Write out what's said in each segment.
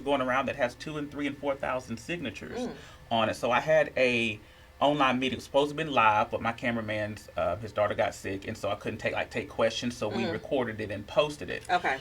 going around that has 2 and 3 and 4,000 signatures on it. So I had a online meeting. It was supposed to have been live, but my cameraman's his daughter got sick, and so I couldn't take questions. So we recorded it and posted it Okay.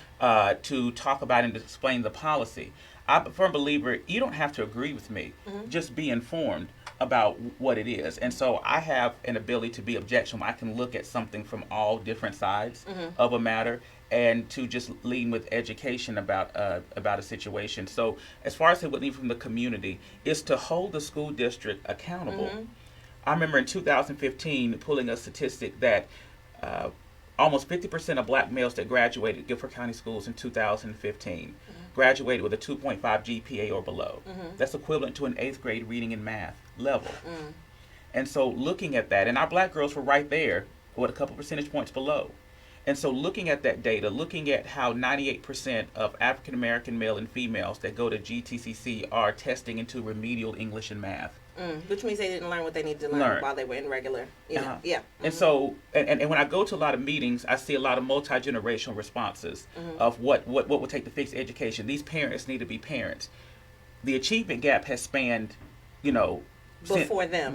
to talk about and to explain the policy. I'm a firm believer. You don't have to agree with me. Just be informed about what it is. And so I have an ability to be objectionable. I can look at something from all different sides of a matter and to just lean with education about a situation. So as far as what we need from the community is to hold the school district accountable. I remember in 2015 pulling a statistic that uh, almost 50% of black males that graduated Guilford County schools in 2015 graduated with a 2.5 GPA or below. That's equivalent to an 8th grade reading and math level. And so looking at that, and our black girls were right there with a couple percentage points below. And so looking at that data, looking at how 98% of African American male and females that go to GTCC are testing into remedial English and math. Which means they didn't learn what they needed to learn while they were in regular. Yeah. And so, and when I go to a lot of meetings, I see a lot of multi-generational responses of what will take to fix education. These parents need to be parents. The achievement gap has spanned, you know, Before them.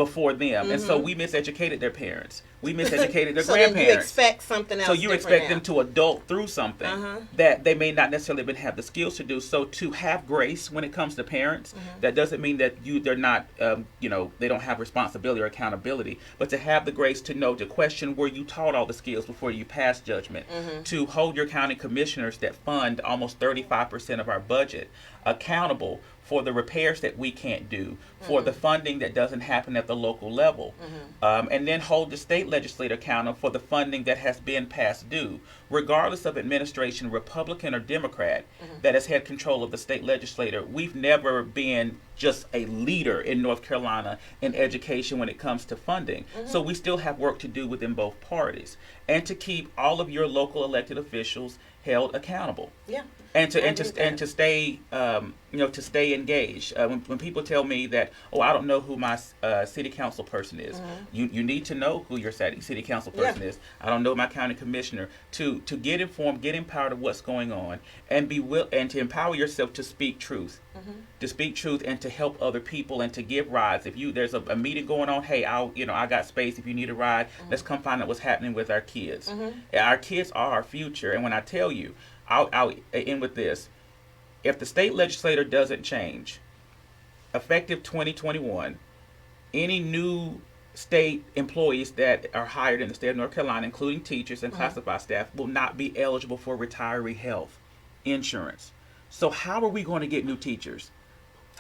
And so we miseducated their parents. We miseducated their so grandparents. Then you expect something else. So you expect now. them to adult through something that they may not necessarily even have the skills to do. So to have grace when it comes to parents, that doesn't mean that they're not, they don't have responsibility or accountability. But to have the grace to know, to question where you taught all the skills before you pass judgment, to hold your county commissioners that fund almost 35% of our budget accountable for the repairs that we can't do, for the funding that doesn't happen at the local level, and then hold the state legislator accountable for the funding that has been past due, regardless of administration, Republican or Democrat, that has had control of the state legislator. We've never been just a leader in North Carolina in education when it comes to funding. So we still have work to do within both parties, and to keep all of your local elected officials held accountable. Yeah. And to stay to stay engaged. When people tell me that, I don't know who my city council person is, you need to know who your city council person is. I don't know my county commissioner. To get informed, get empowered of what's going on, and and to empower yourself to speak truth, to speak truth, and to help other people, and to give rides. If there's a meeting going on, hey, I got space. If you need a ride, let's come find out what's happening with our kids. Our kids are our future, and when I tell you, I'll end with this. If the state legislature doesn't change, effective 2021, any new state employees that are hired in the state of North Carolina, including teachers and classified staff, will not be eligible for retiree health insurance. So how are we going to get new teachers?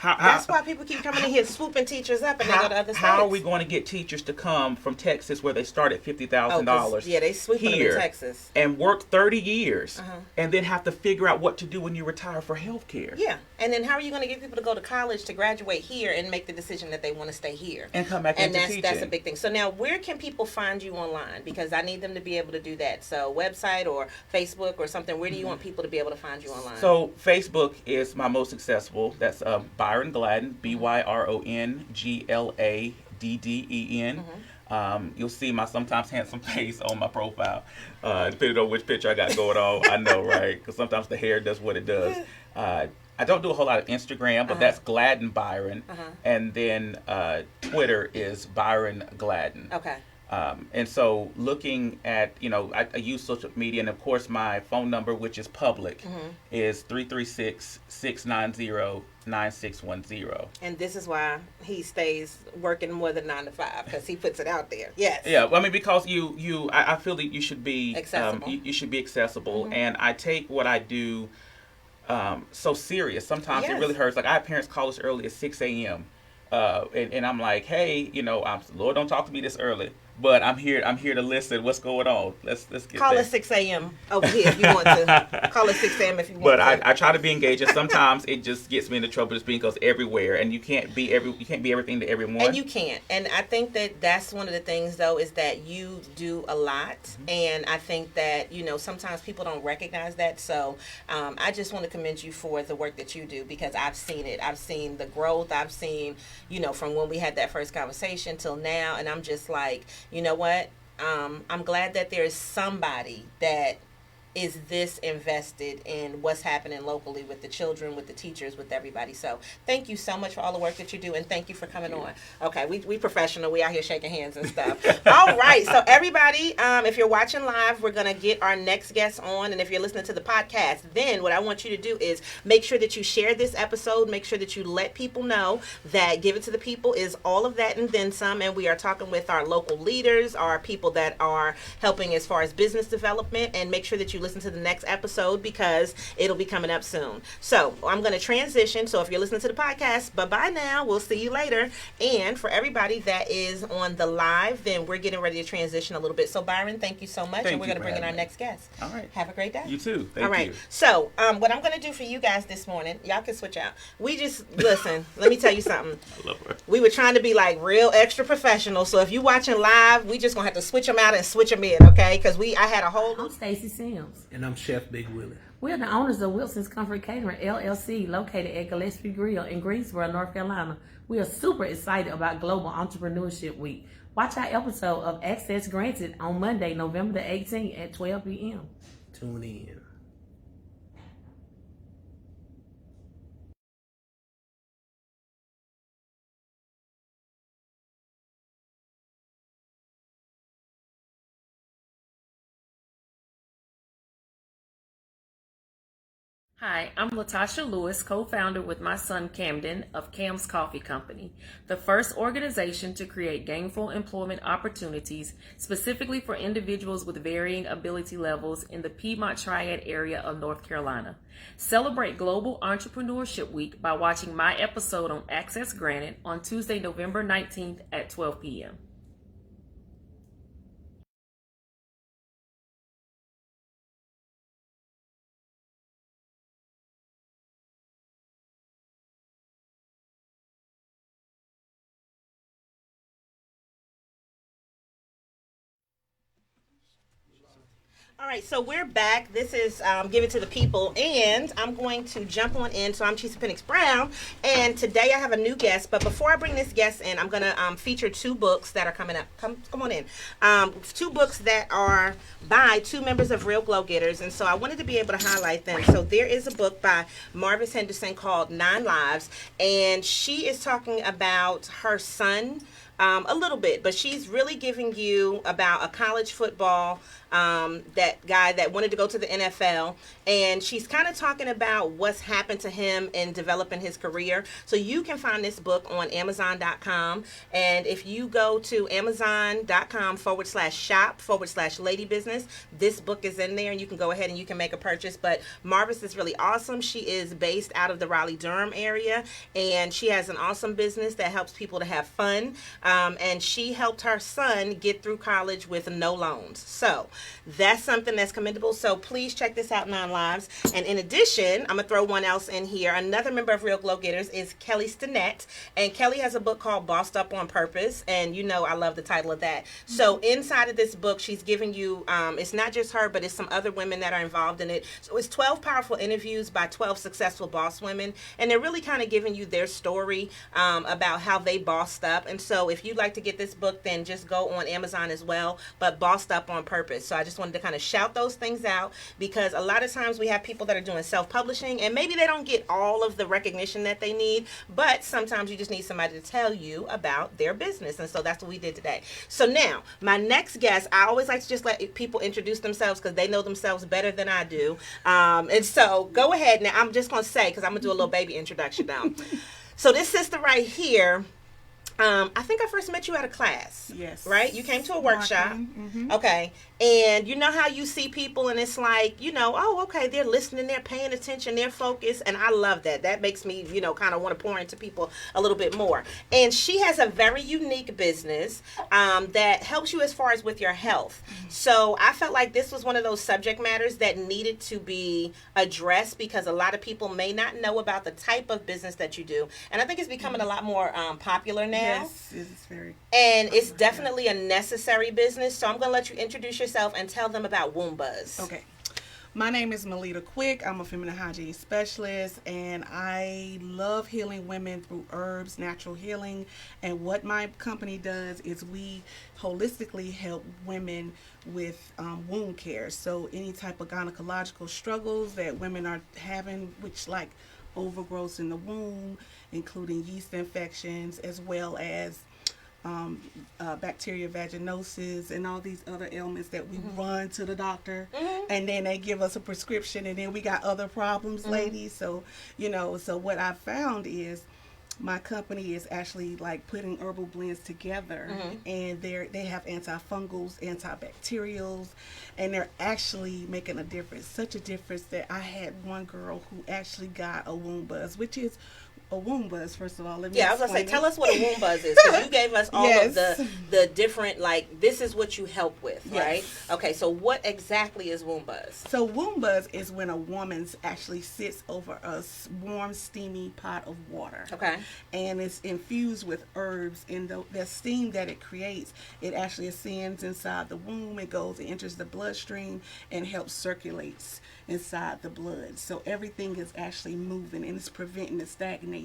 That's why people keep coming in here swooping teachers up and they go to other states. How are we going to get teachers to come from Texas, where they start at $50,000? Yeah, they swooping them in Texas and work 30 years and then have to figure out what to do when you retire for health care. Yeah, and then how are you going to get people to go to college to graduate here and make the decision that they want to stay here and come back into teaching? And that's a big thing. So now, where can people find you online? Because I need them to be able to do that. So website or Facebook or something. Where do you want people to be able to find you online? So Facebook is my most accessible. That's Byron Gladden, BYRON GLADDEN. You'll see my sometimes handsome face on my profile, depending on which picture I got going on. I know, right? Because sometimes the hair does what it does. I don't do a whole lot of Instagram, but that's Gladden Byron. And then Twitter is Byron Gladden. Okay. And so looking at, I use social media, and of course my phone number, which is public, is 336-690-9610. And this is why he stays working more than 9 to 5, because he puts it out there. Yes. Yeah. Well, I mean, because I feel that you should be accessible. You should be accessible, and I take what I do so serious. Sometimes it really hurts. Like, I have parents call us early at 6 a.m. And I'm like, hey, Lord, don't talk to me this early. But I'm here to listen. What's going on? Let's get call there. us 6 a.m. over here if you want to. Call us 6 a.m. if you want to. But I try to be engaged, and sometimes it just gets me into trouble just being goes everywhere, and you can't be everything to everyone. And you can't. And I think that that's one of the things, though, is that you do a lot, and I think that sometimes people don't recognize that. So I just want to commend you for the work that you do, because I've seen it. I've seen the growth. I've seen from when we had that first conversation till now, and I'm just like, you know what? I'm glad that there's somebody that is this invested in what's happening locally with the children, with the teachers, with everybody. So thank you so much for all the work that you do, and thank you for coming on. Okay, we professional. We out here shaking hands and stuff. All right, so everybody, if you're watching live, we're going to get our next guest on, and if you're listening to the podcast, then what I want you to do is make sure that you share this episode, make sure that you let people know that Give It to the People is all of that and then some, and we are talking with our local leaders, our people that are helping as far as business development, and make sure that you listen to the next episode because it'll be coming up soon. So I'm going to transition, so if you're listening to the podcast, bye-bye now, we'll see you later, and for everybody that is on the live, then we're getting ready to transition a little bit. So Byron, thank you so much, and we're going to bring in our next guest. All right. Have a great day. You too. Thank all right. you. So what I'm going to do for you guys this morning, y'all can switch out. We just, listen, let me tell you something. I love her. We were trying to be like real extra professional. So if you watching live, we just going to have to switch them out and switch them in, okay? Because I had a whole... I'm Stacy Sims. And I'm Chef Big Willie. We're the owners of Wilson's Comfort Catering, LLC, located at Gillespie Grill in Greensboro, North Carolina. We are super excited about Global Entrepreneurship Week. Watch our episode of Access Granted on Monday, November the 18th at 12 p.m. Tune in. Hi, I'm Latasha Lewis, co-founder with my son Camden of Cam's Coffee Company, the first organization to create gainful employment opportunities specifically for individuals with varying ability levels in the Piedmont Triad area of North Carolina. Celebrate Global Entrepreneurship Week by watching my episode on Access Granted on Tuesday, November 19th at 12 p.m. All right, so we're back. This is Give It to the People, and I'm going to jump on in. So I'm Chisa Penix Brown, and today I have a new guest. But before I bring this guest in, I'm going to feature two books that are coming up. Come on in. Two books that are by two members of Real Glow Getters, and so I wanted to be able to highlight them. So there is a book by Marvis Henderson called 9 Lives, and she is talking about her son. A little bit, but she's really giving you about a college football, that guy that wanted to go to the NFL, and she's kind of talking about what's happened to him in developing his career. So you can find this book on Amazon.com, and if you go to Amazon.com/shop/lady business, this book is in there, and you can go ahead and you can make a purchase. But Marvis is really awesome. She is based out of the Raleigh-Durham area, and she has an awesome business that helps people to have fun. And she helped her son get through college with no loans. So that's something that's commendable. So please check this out, 9 Lives. And in addition, I'm going to throw one else in here. Another member of Real Glow Getters is Kelly Stinnett. And Kelly has a book called Bossed Up on Purpose. And you know I love the title of that. So inside of this book, she's giving you, it's not just her, but it's some other women that are involved in it. So it's 12 powerful interviews by 12 successful boss women. And they're really kind of giving you their story about how they bossed up. And so if you'd like to get this book, then just go on Amazon as well, but Bossed Up on Purpose. So I just wanted to kind of shout those things out, because a lot of times we have people that are doing self-publishing, and maybe they don't get all of the recognition that they need, but sometimes you just need somebody to tell you about their business, and so that's what we did today. So now, my next guest, I always like to just let people introduce themselves because they know themselves better than I do, and so go ahead. Now, I'm just going to say, because I'm going to do a little baby introduction now. So this sister right here, I think I first met you at a class. Yes. Right? You came to a workshop. Mm-hmm. Okay. And you know how you see people and it's like, oh, okay, they're listening, they're paying attention, they're focused. And I love that. That makes me, kind of want to pour into people a little bit more. And she has a very unique business that helps you as far as with your health. Mm-hmm. So I felt like this was one of those subject matters that needed to be addressed, because a lot of people may not know about the type of business that you do. And I think it's becoming a lot more popular now. Yes, it's very. And it's definitely a necessary business. So I'm going to let you introduce yourself and tell them about Womb Buzz. Okay. My name is Melita Quick. I'm a feminine hygiene specialist, and I love healing women through herbs, natural healing. And what my company does is we holistically help women with wound care. So any type of gynecological struggles that women are having, which like overgrowth in the womb, including yeast infections, as well as bacteria vaginosis and all these other ailments that we run to the doctor, and then they give us a prescription, and then we got other problems, ladies. So, so what I found is my company is actually like putting herbal blends together, and they have antifungals, antibacterials, and they're actually making a difference. Such a difference that I had one girl who actually got a womb buzz, which is a womb buzz. First of all, let me I was gonna say, explain tell it. us what a womb buzz is, because you gave us all of the different, like, this is what you help with, right? Okay, so what exactly is womb buzz? So womb buzz is when a woman actually sits over a warm, steamy pot of water. Okay. And it's infused with herbs, and the steam that it creates, it actually ascends inside the womb. It enters the bloodstream and helps circulates inside the blood. So everything is actually moving, and it's preventing the stagnation.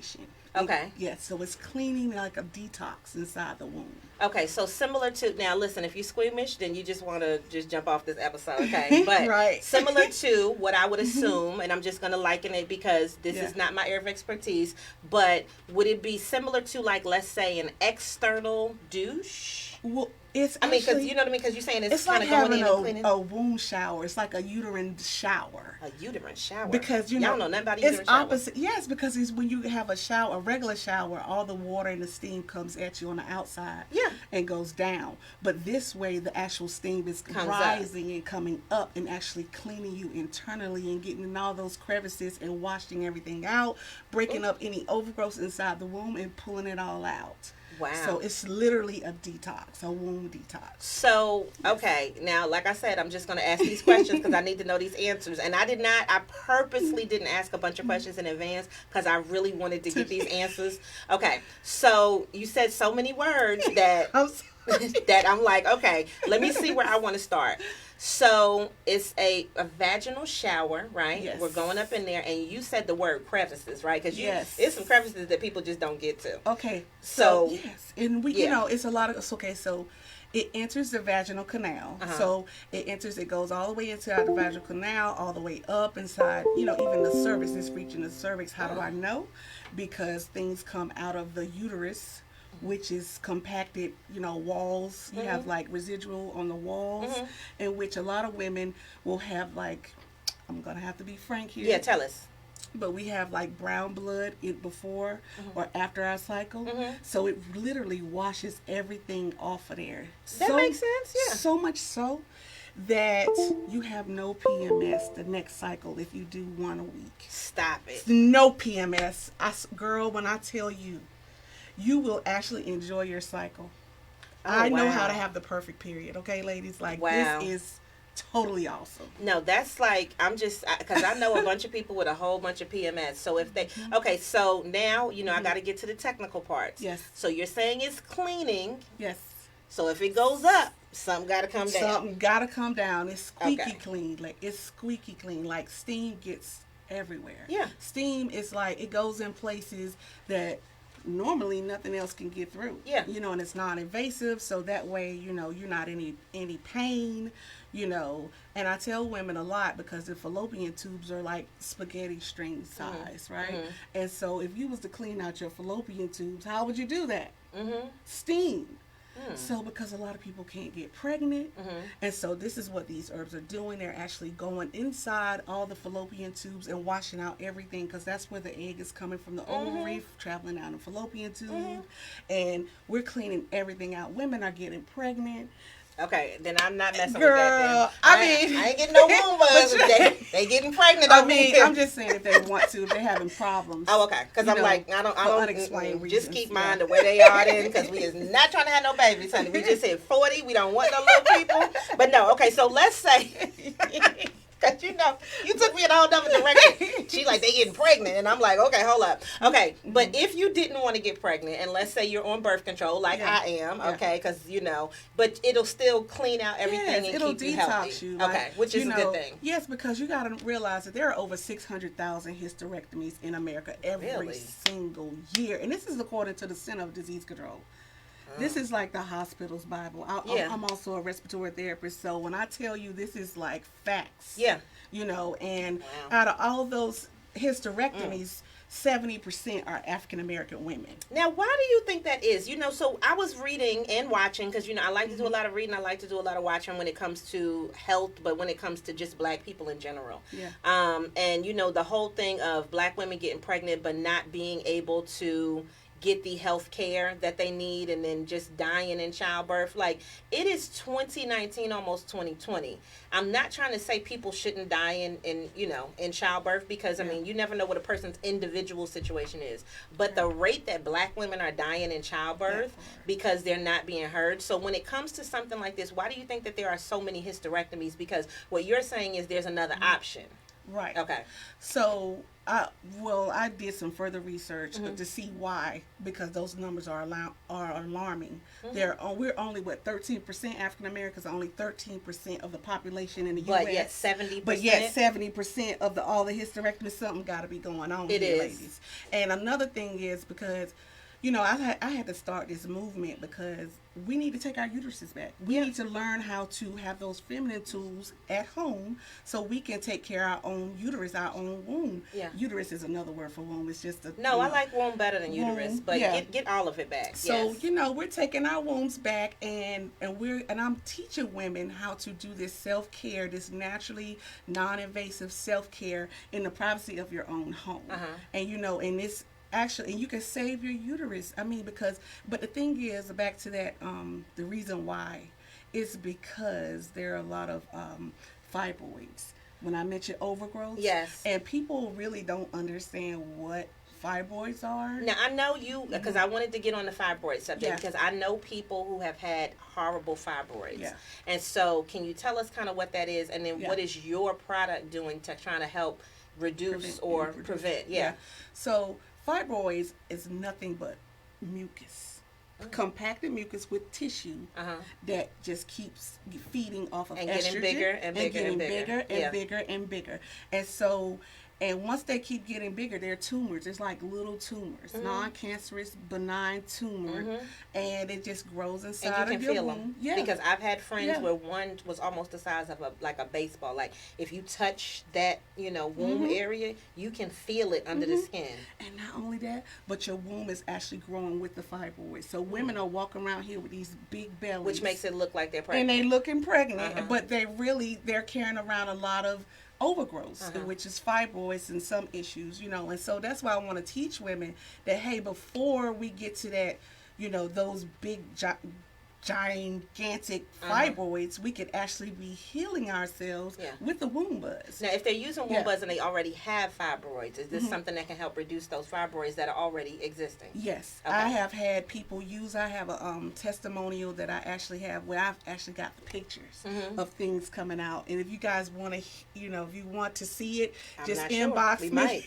Okay. Yes, so it's cleaning like a detox inside the womb. Okay, so similar to, now listen, if you're squeamish, then you just want to just jump off this episode, okay? But Right. similar to what I would assume, and I'm just going to liken it because this Yeah. is not my area of expertise, but would it be similar to, like, let's say an external douche? Well, it's I mean, because actually, you know what I mean? Because you're saying it's it's kind like of going having in and cleaning. a womb shower. It's like a uterine shower. A uterine shower. Because Y'all don't know nothing about a it's uterine shower. opposite. Yes, because it's when you have a regular shower, all the water and the steam comes at you on the outside. Yeah. And goes down. But this way, the actual steam is Comes rising and coming up and actually cleaning you internally and getting in all those crevices and washing everything out, breaking up any overgrowth inside the womb and pulling it all out. Wow. So it's literally a detox, a womb detox. So, okay, now, like I said, I'm just going to ask these questions because I need to know these answers. And I purposely didn't ask a bunch of questions in advance because I really wanted to get these answers. Okay, so you said so many words that I'm sorry. that I'm like, okay, let me see where I want to start. So it's a vaginal shower, right? Yes. We're going up in there, and you said the word crevices, right? Because Yes. it's some crevices that people just don't get to. Okay, So- so yes, and we, Yeah. it's a lot of, okay, so it enters the vaginal canal. So it goes all the way inside the vaginal canal, all the way up inside, even the cervix is reaching the cervix. How do I know? Because things come out of the uterus, which is compacted, walls. You have like residual on the walls, in which a lot of women will have like, I'm going to have to be frank here. Yeah, tell us. But we have like brown blood before or after our cycle. So it literally washes everything off of there. That makes sense, yeah. So much so that you have no PMS the next cycle if you do one a week. Stop it. No PMS. Girl, when I tell you, you will actually enjoy your cycle. I know wow. how to have the perfect period. Okay, ladies? Like, Wow. this is totally awesome. No, that's like, I'm just, because I know a bunch of people with a whole bunch of PMS. So if they, okay, so now, I got to get to the technical parts. Yes. So you're saying it's cleaning. Yes. So if it goes up, something got to come down. Something gotta come down. It's squeaky Okay. clean. Like, it's squeaky clean. Like, steam gets everywhere. Yeah. Steam is like, it goes in places that normally nothing else can get through. Yeah. And it's non-invasive, so that way, you're not any pain, And I tell women a lot because the fallopian tubes are like spaghetti string size, right? And so if you was to clean out your fallopian tubes, how would you do that? Steam. So because a lot of people can't get pregnant, and so this is what these herbs are doing. They're actually going inside all the fallopian tubes and washing out everything, because that's where the egg is coming from, the ovary, traveling down the fallopian tube, and we're cleaning everything out. Women are getting pregnant. Okay, then I'm not messing Girl, with that. Then. I mean- I ain't getting no womb buzz. They getting pregnant. over here. I'm just saying if they want to, if they're having problems. Oh, okay. Because I'm like, I don't. for unexplained Just reasons, keep mine yeah. the way they are then, because we is not trying to have no babies, honey. We just hit 40. We don't want no little people. But no, okay. So let's say, Cause you took me in a whole other direction. She like, they getting pregnant, and I'm like, okay, hold up, okay. But if you didn't want to get pregnant, and let's say you're on birth control, like I am, okay, because but it'll still clean out everything and it'll keep you detox healthy. you. Okay, which is a good thing. Yes, because you got to realize that there are over 600,000 hysterectomies in America every Really? single year, and this is according to the Center of Disease Control. This is like the hospital's Bible. I'm also a respiratory therapist, so when I tell you this is like facts, and out of all those hysterectomies, 70% are African American women. Now, why do you think that is? So I was reading and watching, because I like to do a lot of reading, I like to do a lot of watching when it comes to health, but when it comes to just black people in general. And the whole thing of black women getting pregnant but not being able to get the health care that they need, and then just dying in childbirth. Like, it is 2019, almost 2020. I'm not trying to say people shouldn't die in childbirth, because I mean, you never know what a person's individual situation is. But the rate that black women are dying in childbirth because they're not being heard. So when it comes to something like this, why do you think that there are so many hysterectomies? Because what you're saying is there's another option. Right. Okay. So, I did some further research to see why, because those numbers are alarming. We're only 13% African Americans, only 13% of the population in the U.S. But yet 70%. But yet 70% of all the hysterectomy, something got to be going on here, ladies. And another thing is because, I had to start this movement because we need to take our uteruses back. We need to learn how to have those feminine tools at home so we can take care of our own uterus, our own womb. Yeah. Uterus is another word for womb. It's just I like womb better than uterus, but get all of it back. So, we're taking our wombs back, and I'm teaching women how to do this self-care, this naturally non-invasive self-care in the privacy of your own home. And and this actually, and you can save your uterus. I mean, but the thing is, back to that, the reason why is because there are a lot of fibroids. When I mentioned overgrowth, and people really don't understand what fibroids are. Now, I know you, because I wanted to get on the fibroid subject, because I know people who have had horrible fibroids. And so, can you tell us kind of what that is, and then what is your product doing to try to help reduce or prevent? So, fibroids is nothing but mucus, compacted mucus with tissue that just keeps feeding off of estrogen getting bigger and bigger and bigger and bigger. And so, and once they keep getting bigger, they're tumors. It's like little tumors, non-cancerous, benign tumor, and it just grows inside and you can of your feel womb. them. Because I've had friends where one was almost the size of a baseball. Like, if you touch that, womb area, you can feel it under the skin. And not only that, but your womb is actually growing with the fibroids. So women are walking around here with these big bellies, which makes it look like they're pregnant. And they looking pregnant, but they're carrying around a lot of overgrowth, which is fibroids and some issues, and so that's why I want to teach women that, hey, before we get to that, those big gigantic fibroids, we could actually be healing ourselves with the womb buzz. Now, if they're using womb buzz and they already have fibroids, is this something that can help reduce those fibroids that are already existing? Yes. I have had people use, I have a testimonial that I actually have where I've actually got the pictures of things coming out. And if you guys want to, if you want to see it, just inbox me.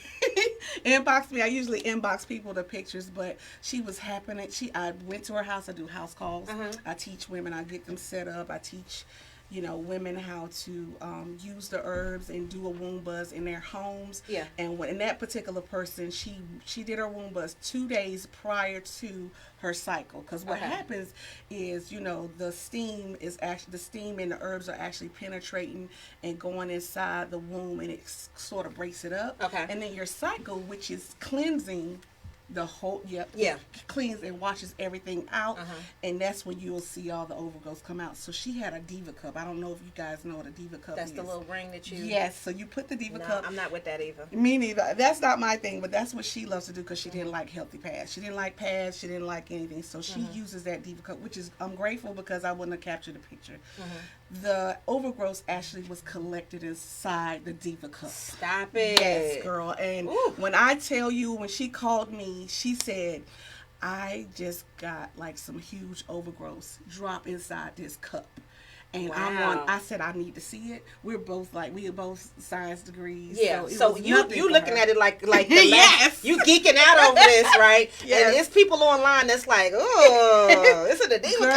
Inbox me. I usually inbox people the pictures, but she was happening. I went to her house. I do house calls. I teach women. I get them set up. I teach, women how to use the herbs and do a womb buzz in their homes. And in that particular person, she did her womb buzz 2 days prior to her cycle. Because what happens is, the steam and the herbs are actually penetrating and going inside the womb, and it sort of breaks it up. And then your cycle, which is cleansing the whole cleans and washes everything out, and that's when you'll see all the overgrowth come out. So she had a diva cup. I don't know if you guys know what a diva cup is. That's the little ring that you... Yes, so you put the diva cup... I'm not with that either. Me neither. That's not my thing, but that's what she loves to do, because she didn't like healthy pads. She didn't like pads. She didn't like anything. So she uses that diva cup, which is... I'm grateful because I wouldn't have captured the picture. The overgrowth actually was collected inside the diva cup. Stop it. Yes, girl. And when I tell you, when she called me, she said, I just got like some huge overgrowth drop inside this cup. And Wow. I said I need to see it. We are both science degrees. Yeah, it so was you nothing for looking her. at it like the Yes. you geeking out over this, right? Yes. And it's people online that's like, oh, this is the demon Girl.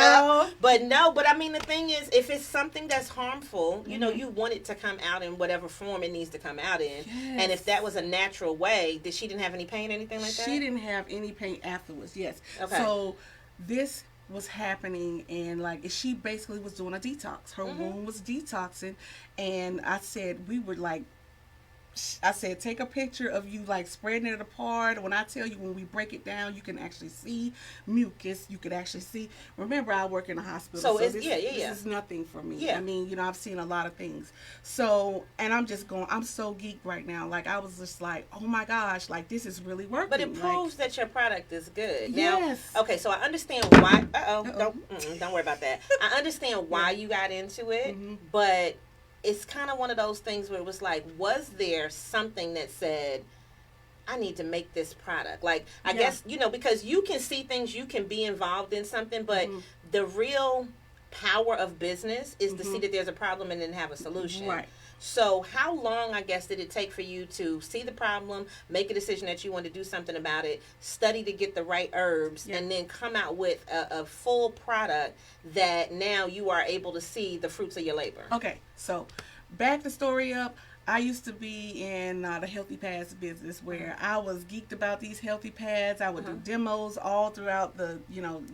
cup. But no, but I mean the thing is, if it's something that's harmful, you know, you want it to come out in whatever form it needs to come out in. Yes. And if that was a natural way, she didn't have any pain or anything like that? She didn't have any pain afterwards. Yes. Okay. So this was happening, and like she basically was doing a detox. Her womb was detoxing, and I said take a picture of you like spreading it apart. When I tell you, when we break it down, you can actually see mucus. You could actually see. Remember, I work in a hospital, So it's- this yeah. is nothing for me. Yeah. I mean, you know, I've seen a lot of things. So, and I'm so geeked right now. Like I was just like, oh my gosh, like this is really working. But it Like, proves that your product is good. Yes. Now, okay, so I understand why. Uh-oh. Don't worry about that. I understand why you got into it, Mhm. but it's kind of one of those things where it was like, was there something that said, I need to make this product? Like, I Yeah. guess, you know, because you can see things, you can be involved in something, but the real power of business is to see that there's a problem and then have a solution. Right. So how long, I guess, did it take for you to see the problem, make a decision that you want to do something about it, study to get the right herbs, Yeah. and then come out with a full product that now you are able to see the fruits of your labor? Okay, so back the story up. I used to be in the Healthy Pads business where I was geeked about these healthy pads. I would do demos all throughout the,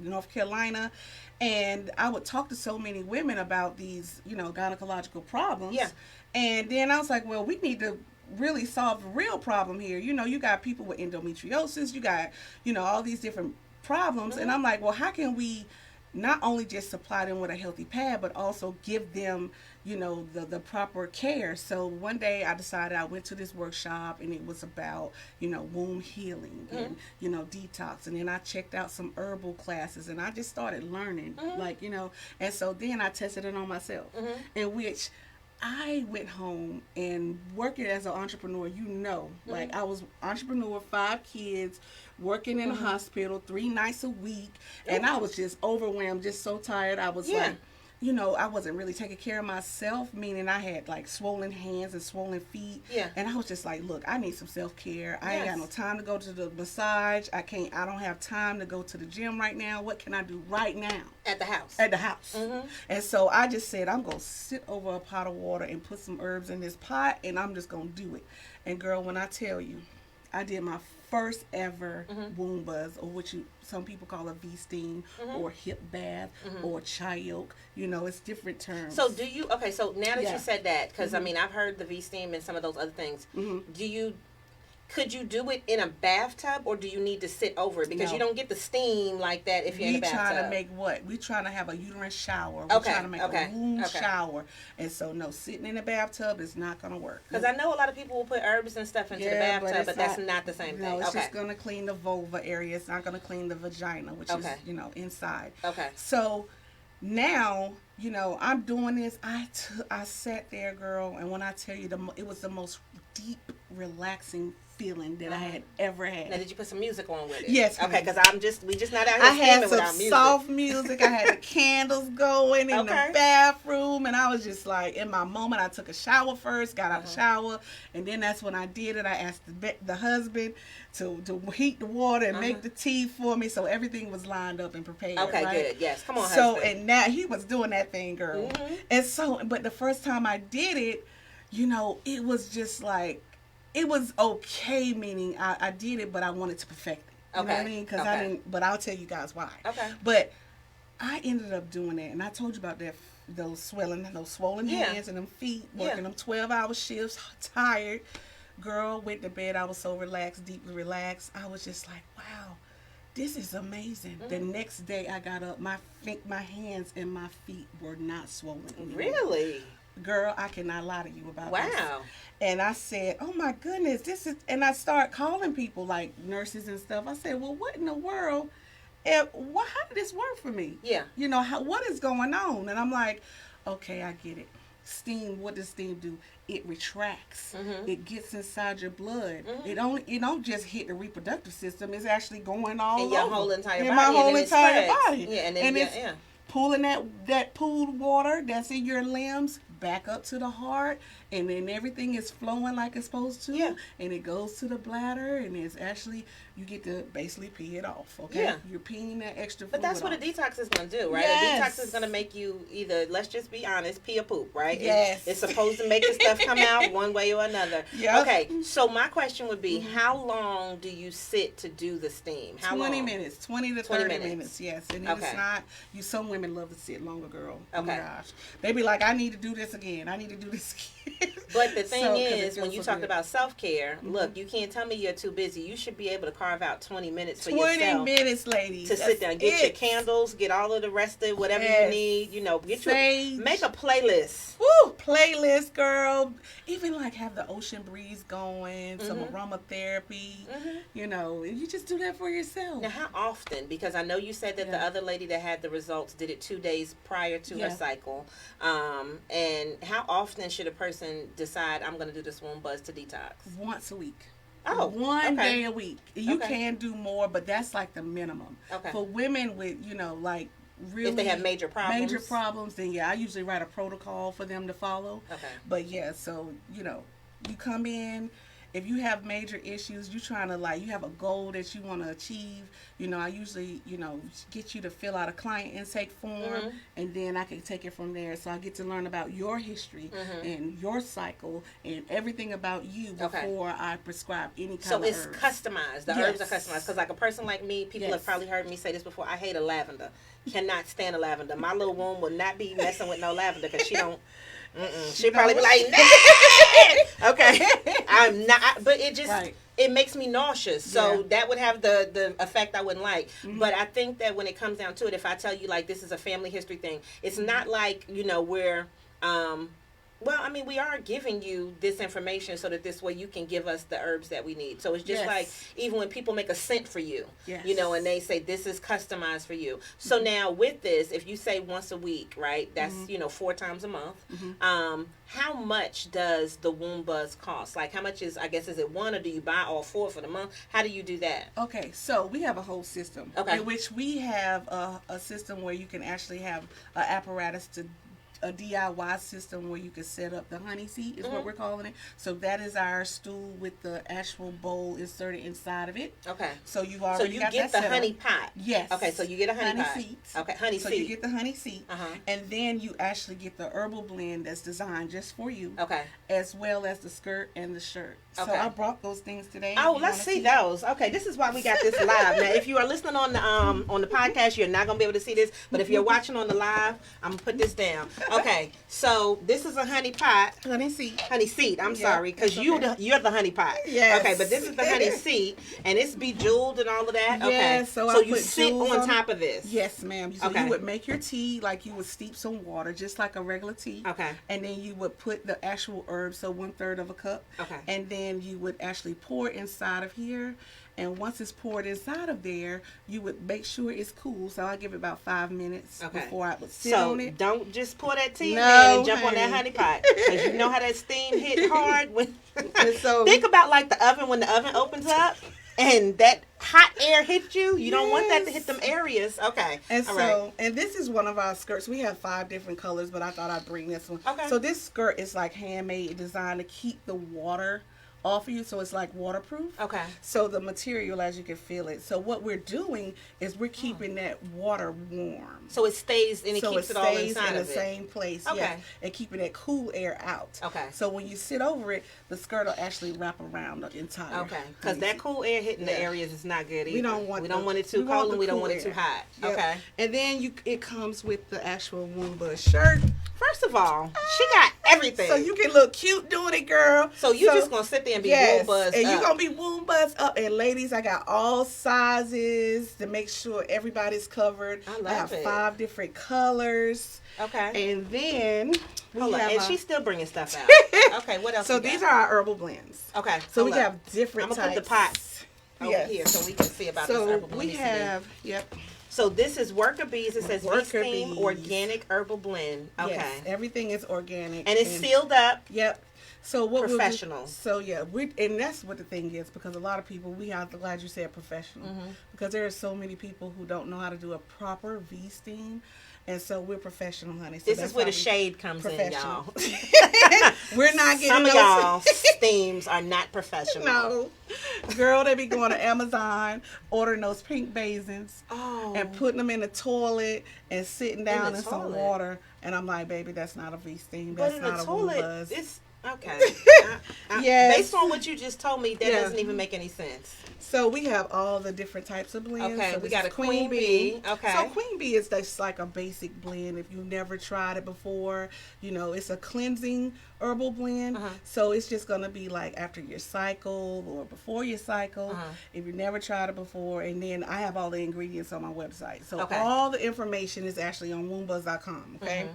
North Carolina. And I would talk to so many women about these, gynecological problems. Yeah. And then I was like, well, we need to really solve the real problem here. You got people with endometriosis. You got, all these different problems. And I'm like, well, how can we not only just supply them with a healthy pad, but also give them, the proper care. So one day I decided I went to this workshop, and it was about, womb healing and, detox. And then I checked out some herbal classes, and I just started learning, and so then I tested it on myself, in which I went home and working as an entrepreneur, like I was entrepreneur, 5 kids, working in a hospital 3 nights a week. And I was just overwhelmed, just so tired. I was like, I wasn't really taking care of myself, meaning I had like swollen hands and swollen feet. Yeah. And I was just like, look, I need some self-care. I ain't Yes. got no time to go to the massage. I don't have time to go to the gym right now. What can I do right now? At the house. At the house. And so I just said, I'm going to sit over a pot of water and put some herbs in this pot, and I'm just going to do it. And girl, when I tell you, I did my first ever womb buzz, or what some people call a V-steam, or hip bath, or chayok. It's different terms. So so now that Yeah. you said that, because I mean, I've heard the V-steam and some of those other things, could you do it in a bathtub, or do you need to sit over it? Because No. you don't get the steam like that if you're in a We bathtub. trying to make what? We trying to have a uterine shower. We Okay, trying to make okay, a womb okay. shower. And so, no, sitting in a bathtub is not going to work. Because I know a lot of people will put herbs and stuff into the bathtub, it's but that's not the same No, thing. it's Okay. just going to clean the vulva area. It's not going to clean the vagina, which Okay. is, inside. Okay. So now, I'm doing this. I sat there, girl, and when I tell you, it was the most deep, relaxing feeling that I had ever had. Now, did you put some music on with it? Yes, Okay, ma'am. because we just not out I here had screaming some without music. soft music. I had the candles going in Okay. the bathroom, and I was just like, in my moment, I took a shower first, got out the shower, and then that's when I did it. I asked the husband to heat the water and make the tea for me, so everything was lined up and prepared. Okay, right? good. Yes, come on, So, husband. and now he was doing that thing, girl. And so, but the first time I did it, it was just like, it was okay, meaning I did it, but I wanted to perfect it. You know what I Okay, mean? Because okay. I didn't, but I'll tell you guys why. Okay. But I ended up doing that, and I told you about those swollen Yeah. hands and them feet, Yeah. working them 12-hour shifts, tired. Girl, went to bed. I was so relaxed, deeply relaxed. I was just like, wow, this is amazing. The next day I got up, my hands and my feet were not swollen anymore. Really? Girl, I cannot lie to you about this. Wow. And I said, oh my goodness, this is, and I start calling people like nurses and stuff. I said, well, what in the world? And how did this work for me? Yeah. What is going on? And I'm like, okay, I get it. Steam, what does steam do? It retracts. It gets inside your blood. It don't just hit the reproductive system. It's actually going all In your over. whole entire in body. my and whole then it entire spreads. body. Yeah, and then it's yeah. pulling that pooled water that's in your limbs back up to the heart, and then everything is flowing like it's supposed to. Yeah. And it goes to the bladder, and it's actually, you get to basically pee it off. Okay. Yeah. You're peeing that extra. But that's fluid what a off. detox is going to do, right? Yes. A detox is going to make you either, let's just be honest, pee or poop, right? Yes. It's supposed to make the stuff come out one way or another. Yep. Okay, so my question would be, how long do you sit to do the steam? How 20 long? minutes, 20 to 20 30 minutes. minutes. Yes, and Okay. it's not. Some women love to sit longer, girl. Oh my Okay. gosh, they be like, I need to do this again. I need to do this again. But the thing So, 'cause it is, when feels you so talked good. about self-care, look, you can't tell me you're too busy. You should be able to carve out 20 minutes for 20 yourself. minutes, ladies. To sit down, get your candles, get all of the rest of whatever you Yes. need. Get Sage. your make a playlist. Woo! Playlist, girl. Even like have the ocean breeze going, some Mm-hmm. aromatherapy. And you just do that for yourself. Now, how often? Because I know you said that the Yeah. other lady that had the results did it 2 days prior to Yeah. her cycle. And how often should a person decide, I'm going to do this womb buzz to detox? Once a week. Oh, One okay. day a week. You Okay. can do more, but that's like the minimum. Okay. For women with, like really If they have major problems? then yeah, I usually write a protocol for them to follow. Okay. But yeah, so you come in. If you have major issues, you trying to you have a goal that you want to achieve, I usually, get you to fill out a client intake form, Mm-hmm. and then I can take it from there. So I get to learn about your history and your cycle and everything about you Okay. before I prescribe any kind So of it's herbs. customized. The herbs are customized. Because like a person like me, people Yes. have probably heard me say this before, I hate a lavender. Cannot stand a lavender. My little womb will not be messing with no lavender because she don't. She'll probably be like, nah! Okay, I'm not. But it just Right. it makes me nauseous. So Yeah. that would have the effect I wouldn't like. But I think that when it comes down to it, if I tell you like this is a family history thing, it's not like we're well, I mean, we are giving you this information so that this way you can give us the herbs that we need. So it's just Yes. like even when people make a scent for you, Yes. and they say this is customized for you. So now with this, if you say once a week, right, that's 4 times a month. How much does the womb buzz cost? Like how much is it one, or do you buy all 4 for the month? How do you do that? Okay, so we have a whole system. Okay. In which we have a system where you can actually have an apparatus a DIY system where you can set up the honey seat is what we're calling it. So that is our stool with the actual bowl inserted inside of it. Okay. So you So already you got get that the set honey up. pot. Yes. Okay, so you get a honey pot. seats. Okay, honey so seat. you get the honey seat, Uh-huh. and then you actually get the herbal blend that's designed just for you, Okay. as well as the skirt and the shirt. Okay. So I brought those things today. Oh, You let's wanna see those. Okay, this is why we got this live. Now, if you are listening on the podcast, you're not gonna be able to see this. But if you're watching on the live, I'm gonna put this down. Okay, so this is a honey pot, honey seat. honey seat. I'm Yeah, sorry, because it's you're okay. the honey pot. Yes. Okay, but this is the honey seat, and it's bejeweled and all of that. Okay. Yes, so I you put sit jewels on on top of this. Yes, ma'am. So Okay. you would make your tea like you would steep some water, just like a regular tea. Okay. And then you would put the actual herbs, so 1/3 of a cup. Okay. And then you would actually pour it inside of here. And once it's poured inside of there, you would make sure it's cool. So I give it about 5 minutes Okay. before I would sit So on it. don't just pour that tea in No, there and jump on that honey. honey pot, because you know how that steam hit hard when. And so- Think about like the oven when the oven opens up and that hot air hits you. You don't want that to hit Yes. them areas. Okay. And All so, right. and this is one of our skirts. We have 5 different colors, but I thought I'd bring this one. Okay. So this skirt is like handmade, designed to keep the water off of you, so it's like waterproof. Okay. So the material, as you can feel it. So what we're doing is we're keeping that water warm. So it stays and it So keeps it it all stays inside in the of it. same place, Okay. yeah, and keeping that cool air out. Okay. So when you sit over it, the skirt will actually wrap around the entire. Okay. Because that cool air hitting the Yeah. areas is not good either. We don't want We don't the- want it too we want cold the and we don't cool want it too air. hot. Yep. Okay. And then it comes with the actual womb buzz shirt, First of all, she got everything. so you can look cute doing it, girl. So you just gonna sit there and be yes, womb buzzed and up. you're gonna be womb buzzed up. And ladies, I got all sizes to make sure everybody's covered. I love have it. 5 different colors. Okay. And then we Hold on. have And a- she's still bringing stuff out. Okay. What else? so we got? these are our herbal blends. Okay. So we hold up. have different I'm gonna types. put the pots over Yes. here so we can see about this So herbal blend. we needs to be. have, yep. So this is Worker Bees. It says Worker Steam Bees. Organic Herbal Blend. Okay. Yes, everything is organic. And it's sealed up. Yep. So what Professional. We'll do, so yeah, and that's what the thing is, because a lot of people, I'm glad you said professional, because there are so many people who don't know how to do a proper V steam, And so we're professional, honey. So This that's is where how the we- shade comes in, professional. y'all. We're not getting Some of those- y'all steams are not professional. No. Girl, they be going to Amazon, ordering those pink basins Oh. and putting them in the toilet and sitting down the in some toilet? water. And I'm like, baby, that's not a V-steam. But That's in not the a toilet, buzz. it's okay. Yes. Based on what you just told me, that Yeah. doesn't even make any sense. So we have all the different types of blends. Okay, So we this got is a Queen Bee. Okay. So Queen Bee is just like a basic blend. If you've never tried it before, you know, it's a cleansing herbal blend. So it's just gonna be like after your cycle or before your cycle. If you've never tried it before, and then I have all the ingredients on my website. So Okay. all the information is actually on woombuzz.com. Okay.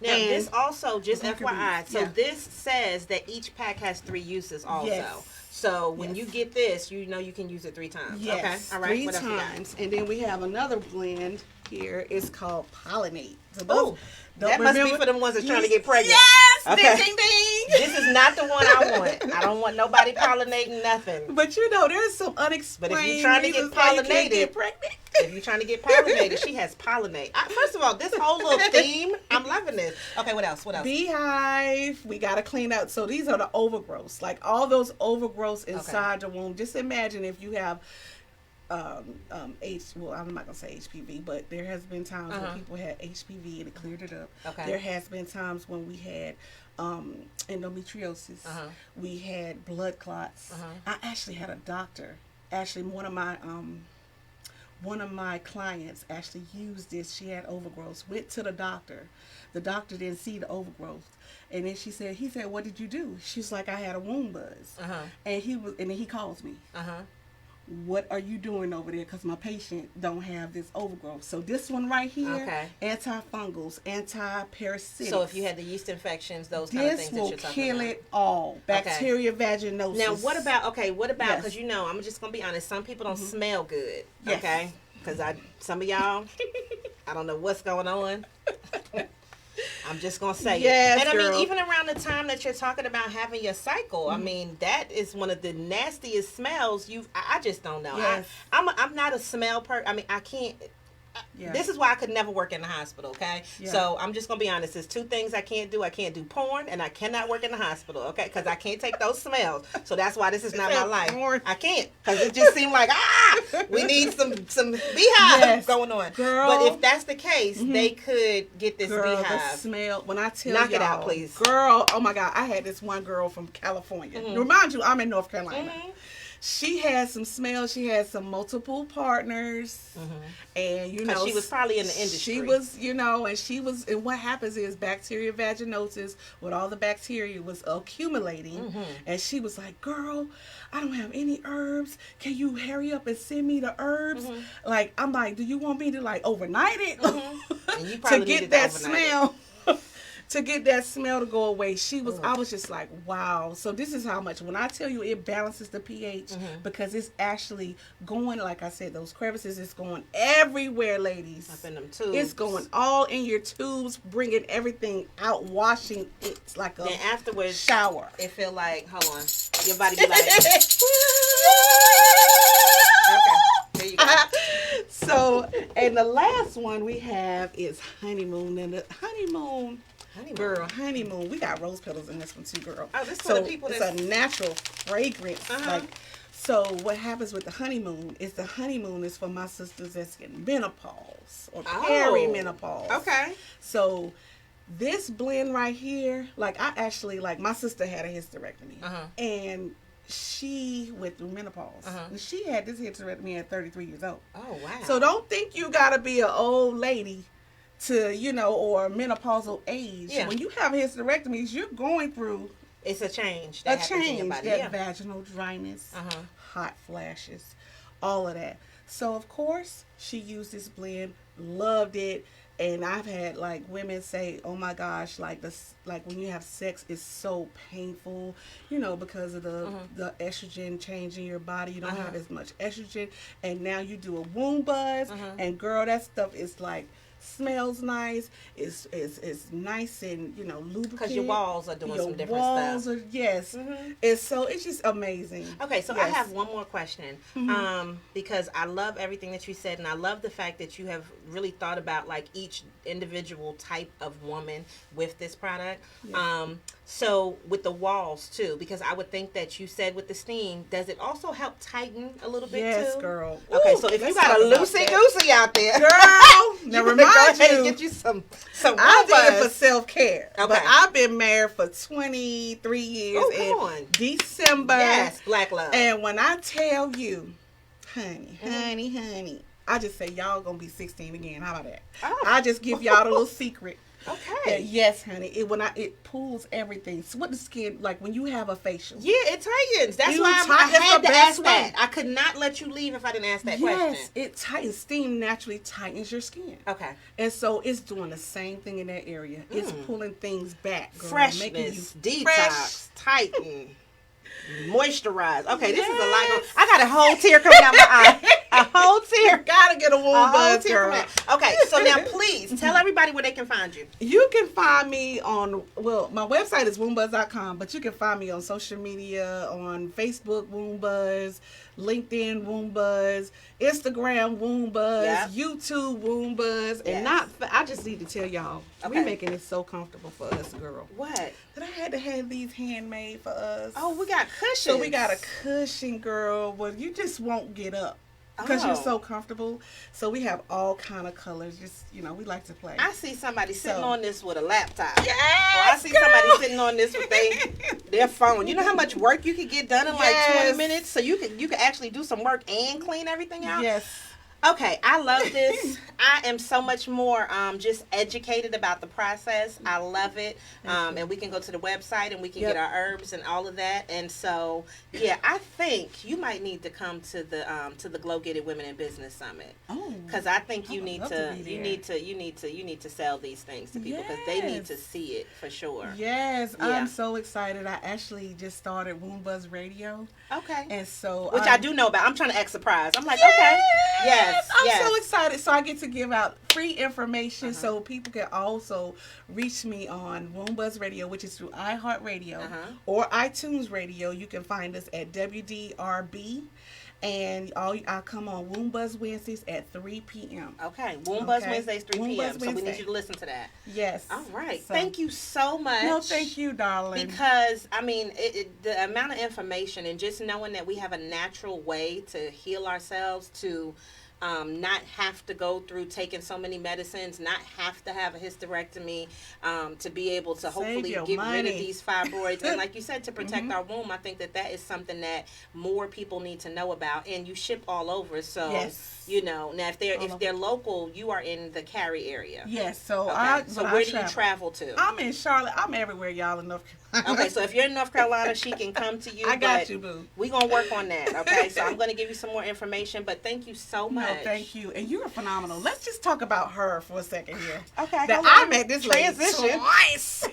Now, And- this also, just Bunker FYI, Bees, so yeah. this says that each pack has 3 uses also. Yes. So when Yes. you get this, you know you can use it 3 times. Yes, Okay. All right. 3 What else we got? times. And then we have another blend here. It's called Pollinate. So Oh, don't that must be remember- for them ones that's trying to get pregnant. Yes! Okay. Ding, ding, ding. This is not the one I want. I don't want nobody pollinating nothing. But you know, there's some unexplained But if you're trying to get reasons why you can't pollinated- get pregnant. If you're trying to get pollinated, she has pollinate. First of all, this whole little theme, I'm loving this. Okay, what else? What else? Beehive, we gotta clean out. So these are the overgrowths, like all those overgrowths inside the womb. Just imagine if you have well, I'm not gonna say HPV, but there has been times when people had HPV and it cleared it up. Okay. There has been times when we had endometriosis. We had blood clots. I actually had a doctor. Actually, one of my clients actually used this. She had overgrowth. Went to the doctor. The doctor didn't see the overgrowth. And then he said, what did you do? She's like, I had a womb buzz. And then he calls me. What are you doing over there? Because my patient don't have this overgrowth. So this one right here, Okay. antifungals, anti-parasitic. So if you had the yeast infections, those kind of this things that will you're talking kill about. it all. Bacteria vaginosis. Now, what about, Yes. because you know, I'm just going to be honest, some people don't smell good, Yes. okay? Because some of y'all, I don't know what's going on. I'm just going to say Yes, it. And I girl. mean, even around the time that you're talking about having your cycle, I mean, that is one of the nastiest smells I just don't know. Yes. I'm not a smell person. I mean, I can't. Yeah. This is why I could never work in the hospital, okay? Yeah. So I'm just going to be honest. There's 2 things I can't do. I can't do porn, and I cannot work in the hospital, okay? Because I can't take those smells. So that's why this is not my life. Porn. I can't. Because it just seemed like, we need some beehive Yes. going on. Girl. But if that's the case, they could get this Girl, the beehive. smell. When I tell Knock y'all, it out, please. Girl, oh my God, I had this one girl from California. Remind you, I'm in North Carolina. She had some smell. She had some multiple partners, and you 'Cause know she was probably in the industry. She was, and what happens is bacteria vaginosis, with all the bacteria was accumulating, and she was like, "Girl, I don't have any herbs. Can you hurry up and send me the herbs?" Like, I'm like, "Do you want me to like overnight it And you to probably get needed that to overnight it. smell?" To get that smell to go away, I was just like, wow. So this is how much, when I tell you it balances the pH, because it's actually going, like I said, those crevices, it's going everywhere, ladies. Up in them tubes. It's going all in your tubes, bringing everything out, washing it like a Then afterwards, shower. it feel like, hold on, your body be like, okay, there you go. So, and the last one we have is honeymoon, and the honeymoon. Girl, honeymoon. We got rose petals in this one too, girl. Oh, this for so the people it's that's- a natural fragrance. Like, so what happens with the honeymoon is for my sisters that's getting menopause or perimenopause. Okay. So this blend right here, like I actually, like my sister had a hysterectomy, and she went through menopause. And she had this hysterectomy at 33 years old. Oh, wow. So don't think you gotta be an old lady to, or menopausal age. Yeah. When you have hysterectomies, you're going through It's a change a that happens in your change. body. That Yeah. vaginal dryness, hot flashes, all of that. So of course she used this blend, loved it. And I've had like women say, "Oh my gosh, like when you have sex, it's so painful, because of the estrogen change in your body. You don't have as much estrogen, and now you do a womb buzz, and girl, that stuff is like smells nice. It's nice and, you know, lubricant. Because your walls are doing some different walls stuff. Are, yes. It's just amazing. Okay, so I Yes. have one more question. Because I love everything that you said, and I love the fact that you have really thought about like each individual type of woman with this product. So with the walls too, because I would think that you said with the steam, does it also help tighten a little bit Yes, too? girl. Okay, Ooh, so if you let's got talk a about loosey that. goosey out there, Girl, you now better go remind ahead you. and get you some I did it for Wombuzz. self-care. Okay. But I've been married for 23 years Oh, come in on. December. Yes, black love. And when I tell you, honey, I just say y'all gonna be 16 again. How about that? Oh. I just give y'all the little secret. Okay. That yes, honey. It pulls everything. So what the skin like when you have a facial. Yeah, it tightens. That's You why I tight- that's had the to best ask way. that. I could not let you leave if I didn't ask that Yes, question. it tightens. Steam naturally tightens your skin. Okay. And so it's doing the same thing in that area. It's pulling things back, girl, making Freshness, you detox, tighten, moisturize. Okay, this is a lot. Yes. I got a whole tear coming out my eye. A whole tear. Gotta get a womb A whole buzz, tear girl. coming out. Okay, so now please tell everybody where they can find you. You can find me on, well, my website is wombbuzz.com, but you can find me on social media, on Facebook, Wombbuzz, LinkedIn, Wombbuzz, Instagram, Wombbuzz, Yep. YouTube, Wombbuzz, Yes. and I just need to tell y'all, Okay. we making it so comfortable for us, girl, What? that I had to have these handmade for us. Oh, we got cushions. So we got a cushion, girl, where you just won't get up. Because you're Oh. so comfortable. So we have all kind of colors. Just, you know, we like to play. I see somebody sitting So- on this with a laptop. Yes, Or I see girl. somebody sitting on this with their phone. You know how much work you could get done in like 20 Yes. minutes? So you could actually do some work and clean everything out? Yes. Okay, I love this. I am so much more just educated about the process. I love it. And we can go to the website and we can Yep. get our herbs and all of that. And so, yeah, I think you might need to come to the Glow Get It Women in Business Summit. Oh. Because I think you would need love to, to be you there. need to sell these things to people because they need to Yes. see it for sure. Yes, Yeah. I'm so excited. I actually just started Wombbuzz Radio. Okay. And so Which I do know about. I'm trying to act surprised. I'm like, Yes! okay. Yes. I'm yes. so excited. So I get to give out free information so people can also reach me on Wombbuzz Radio, which is through iHeartRadio or iTunes Radio. You can find us at WDRB. And I'll come on Wombbuzz Wednesdays at 3 p.m. Okay. Wombbuzz Okay. Wednesdays, 3 p.m. Wombbuzz So we need Wednesday. you to listen to that. Yes. All right. So- Thank you so much. No, thank you, darling. Because, I mean, the amount of information and just knowing that we have a natural way to heal ourselves, to not have to go through taking so many medicines, not have to have a hysterectomy, to be able to hopefully your get rid money. of these fibroids. And like you said, to protect our womb, I think that is something that more people need to know about. And you ship all over. So, Yes. you know, now if they're local, you are in the Cary area. Yes, so Okay. So when where I do you travel to? I'm in Charlotte. I'm everywhere, y'all, in North Carolina. Okay, so if you're in North Carolina, she can come to you. I got but you, boo. We're going to work on that, okay? So I'm going to give you some more information, but thank you so much. No, thank you. And you are phenomenal. Let's just talk about her for a second here. Okay, That hold I on. met this lady Transition. twice.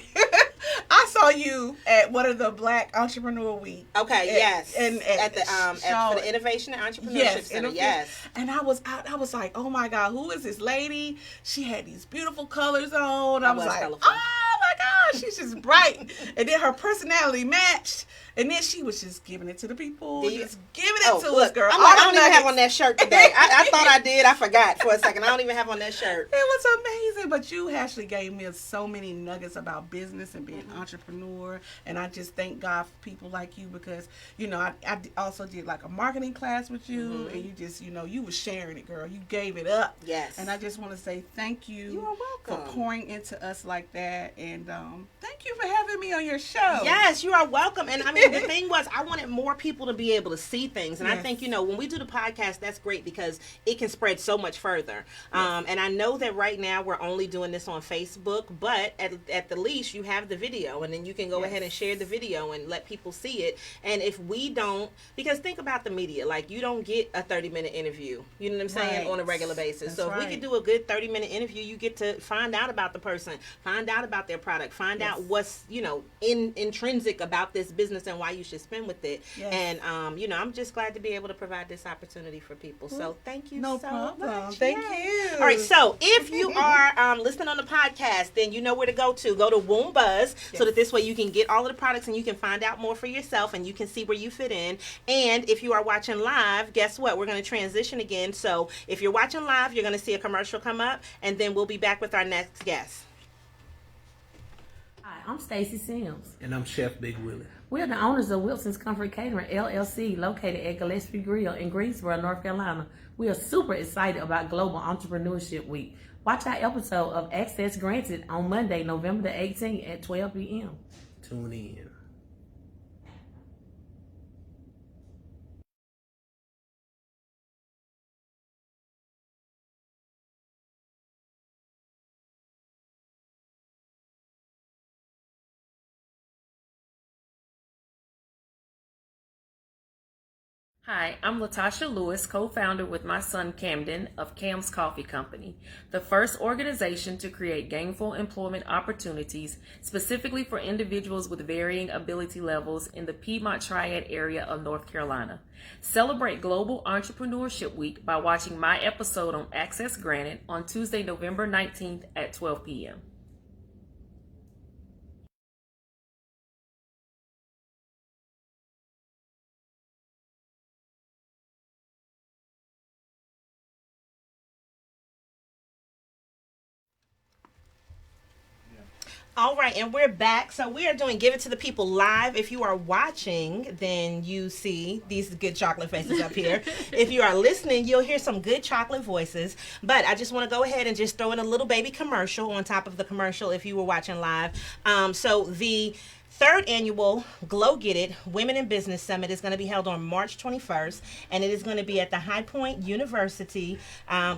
I saw you at one of the Black Entrepreneur Week. Okay, At- yes. and at the for Charlotte. the Innovation and Entrepreneurship Yes, Center, and yes. And I was out. I was like, oh my God, who is this lady? She had these beautiful colors on. I was like, colorful. oh my God, she's just bright. And then her personality matched. And then she was just giving it to the people, Do you- just giving it to us, look, girl. I'm All like, I the don't even have nuggets. on that shirt today. I thought I did. I forgot for a second. I don't even have on that shirt. It was amazing, but you actually gave me so many nuggets about business and being Mm-hmm. an entrepreneur, and I just thank God for people like you because, you know, I also did like a marketing class with you, and you just, you know, you was sharing it, girl. You gave it up. Mm-hmm. Yes. And I just want to say thank you, You are for welcome. pouring into us like that, and thank you for having me on your show. Yes, you are welcome. And I mean, the thing was, I wanted more people to be able to see things. And I Yes. think, you know, when we do the podcast, that's great because it can spread so much further. And I know that right now we're only doing this on Facebook, but at the least, you have the video. And then you can go ahead and share the video and let people see it. And if we don't, because think about the media, like you don't get a 30-minute interview, you know what I'm saying, Right. on a regular basis. That's so if we right. could do a good 30-minute interview, you get to find out about the person, find out about their product, find find Yes. out what's, intrinsic about this business and why you should spend with it. Yes. And, I'm just glad to be able to provide this opportunity for people. So thank you No so problem. much. Thank Yay. you. All right, so if you are listening on the podcast, then you know where to go to. Go to Womb Buzz so that this way you can get all of the products and you can find out more for yourself and you can see where you fit in. And if you are watching live, guess what? We're going to transition again. So if you're watching live, you're going to see a commercial come up, and then we'll be back with our next guest. Hi, I'm Stacy Sims. And I'm Chef Big Willie. We're the owners of Wilson's Comfort Catering, LLC, located at Gillespie Grill in Greensboro, North Carolina. We are super excited about Global Entrepreneurship Week. Watch our episode of Access Granted on Monday, November the 18th at 12 p.m. Tune in. Hi, I'm Latasha Lewis, co-founder with my son Camden of Cam's Coffee Company, the first organization to create gainful employment opportunities specifically for individuals with varying ability levels in the Piedmont Triad area of North Carolina. Celebrate Global Entrepreneurship Week by watching my episode on Access Granted on Tuesday, November 19th at 12 p.m. All right, and we're back. So we are doing Give It to the People live. If you are watching, then you see these good chocolate faces up here. If you are listening, you'll hear some good chocolate voices. But I just want to go ahead and just throw in a little baby commercial on top of the commercial if you were watching live. So the third annual Glow Get It Women in Business Summit is going to be held on March 21st, and it is going to be at the High Point University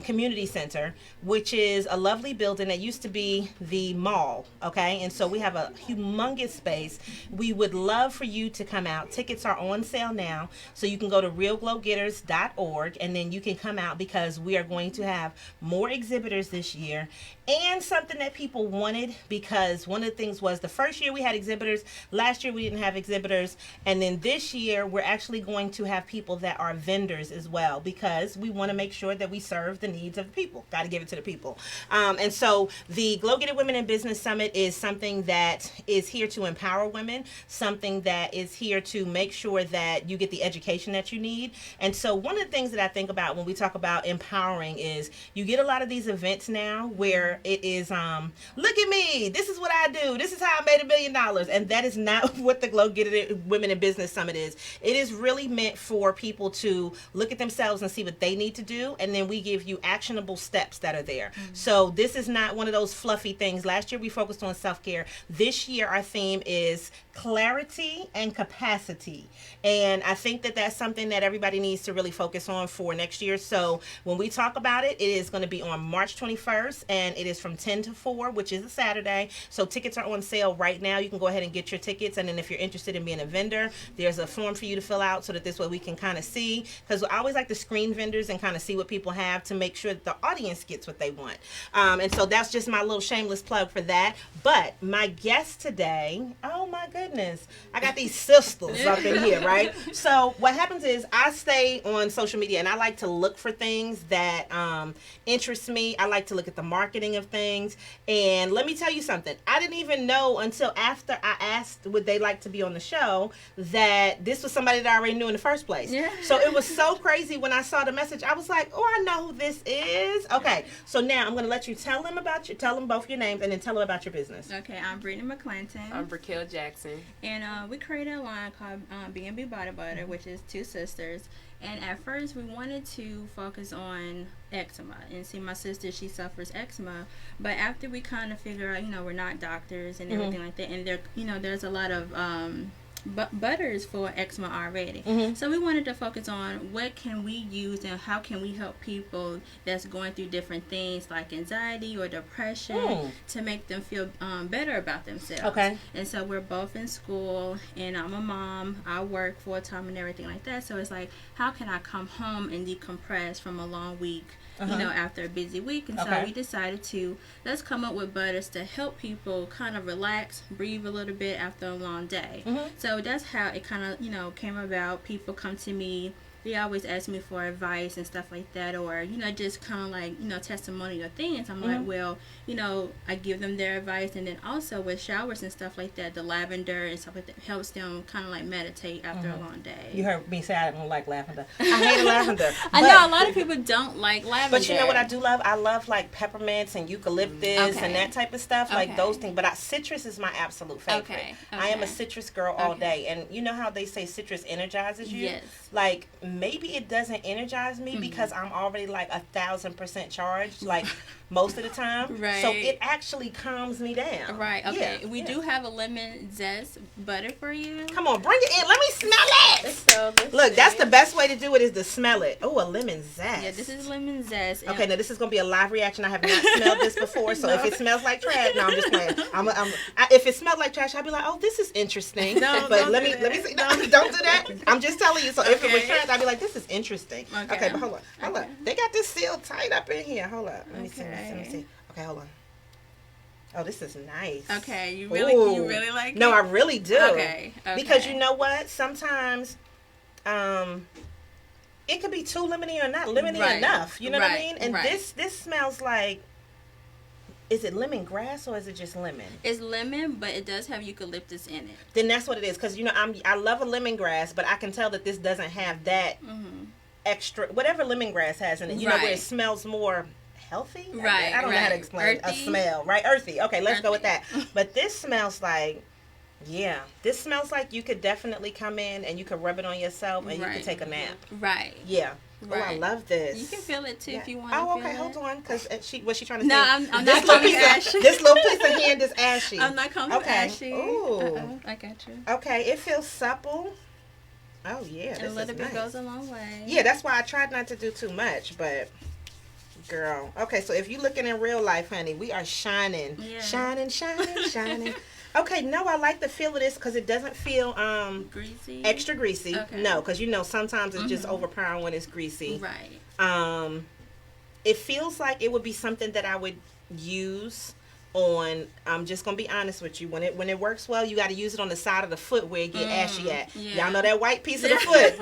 Community Center, which is a lovely building that used to be the mall, okay? And so we have a humongous space. We would love for you to come out. Tickets are on sale now, so you can go to realglowgetters.org, and then you can come out because we are going to have more exhibitors this year, and something that people wanted, because one of the things was the first year we had exhibitors, last year we didn't have exhibitors, and then this year we're actually going to have people that are vendors as well, because we want to make sure that we serve the needs of the people. Got to give it to the people. And so the Glow Get It Women in Business Summit is something that is here to empower women, something that is here to make sure that you get the education that you need. And so one of the things that I think about when we talk about empowering is you get a lot of these events now where it is, look at me, this is what I do, this is how I made $1 million, and that is not what the Glow Get It Women in Business Summit is. It is really meant for people to look at themselves and see what they need to do, and then we give you actionable steps that are there. Mm-hmm. So this is not one of those fluffy things. Last year we focused on self-care. This year our theme is clarity and capacity, and I think that that's something that everybody needs to really focus on for next year. So when we talk about it, it is going to be on March 21st, and it is from 10 to 4, which is a Saturday. So tickets are on sale right now. You can go ahead and get your tickets, and then if you're interested in being a vendor, there's a form for you to fill out so that this way we can kind of see, because I always like to screen vendors and kind of see what people have to make sure that the audience gets what they want. And so that's just my little shameless plug for that. But my guest today, oh my goodness, I got these sisters up in here, right? So what happens is I stay on social media and I like to look for things that interest me. I like to look at the marketing of things. And let me tell you something. I didn't even know until after I asked would they like to be on the show that this was somebody that I already knew in the first place. Yeah. So it was so crazy when I saw the message. I was like, oh, I know who this is. Okay. So now I'm going to let you tell them both your names and then tell them about your business. Okay, I'm Brittany McClinton. I'm Brickell Jackson. And we created a line called B&B Body Butter, which is two sisters. And at first, we wanted to focus on eczema. And see, my sister, she suffers eczema. But after we kind of figure out, we're not doctors and everything like that. And there, there's a lot of butters for eczema already. So we wanted to focus on what can we use and how can we help people that's going through different things like anxiety or depression to make them feel better about themselves. Okay. And so we're both in school, and I'm a mom. I work full time and everything like that. So it's like, how can I come home and decompress from a long week, you know, after a busy week? And so we decided to, let's come up with butters to help people kind of relax, breathe a little bit after a long day. So that's how it kind of, you know, came about. People come to me. They always ask me for advice and stuff like that, or, you know, just kind of like, you know, testimonial things. I'm like, well, you know, I give them their advice. And then also with showers and stuff like that, the lavender and stuff like that helps them kind of like meditate after a long day. You heard me say I don't like lavender. I hate lavender. I know a lot of people don't like lavender. But you know what I do love? I love like peppermints and eucalyptus Okay. and that type of stuff, like Okay. those things. But citrus is my absolute favorite. Okay. I am a Okay. citrus girl all Okay. day. And you know how they say citrus energizes you? Yes. Like, maybe it doesn't energize me because I'm already like 1,000% charged, like most of the time. Right. So it actually calms me down. Right, okay. Yeah, We yeah. do have a lemon zest butter for you. Come on, bring it in. Let me smell it. So this Look, that's is- the best way to do it is to smell it. Oh, a lemon zest. Yeah, this is lemon zest. and- Okay, now this is gonna be a live reaction. I have not smelled this before, so if it smells like trash, no, I'm just playing. If it smells like trash, I'll be like, oh, this is interesting. No, but don't let do me that. see. No, don't do that. I'm just telling you. So if it was Okay. trash, I'd be like, this is interesting. Okay. But hold on. They got this sealed tight up in here. Hold up. Let me see. Okay. Okay, hold on. Oh, this is nice. Okay, you Ooh. really like No, it? I really do. Okay, Because okay. you know what? Sometimes, it could be too lemony or not lemony Right. enough. You know what I Right, mean? And right. this smells like. Is it lemongrass or is it just lemon? It's lemon, but it does have eucalyptus in it. Then that's what it is. Because you know I love a lemongrass, but I can tell that this doesn't have that extra whatever lemongrass has in it. You know where it Right. smells more healthy. Right, I don't know how to right. explain a Earthy? smell. Right, earthy. Okay, let's go with that. Earthy. But this smells like. Yeah, this smells like you could definitely come in and you could rub it on yourself and you Right. could take a nap. Right. Yeah. Oh, I Right. love this. You can feel it too Yeah. if you want to Oh, feel okay. it. Hold on, because was she trying to No, say? I'm not this little calling piece you of ashy. this little piece of hand is ashy. I'm not calling Okay. you ashy. Ooh. Uh-oh, I got you. Okay, it feels supple. Oh yeah, A this little is bit nice. goes a long way. Yeah, that's why I tried not to do too much, but girl. Okay, so if you're looking in real life, honey, we are shining, Yeah. shining, shining, shining. Okay, no, I like the feel of this because it doesn't feel Greasy. extra greasy. Okay. No, because you know sometimes it's just overpowering when it's greasy. Right. It feels like it would be something that I would use on. I'm just gonna be honest with you. When it works well, you got to use it on the side of the foot where it get ashy at. yeah. Y'all know that white piece of the foot,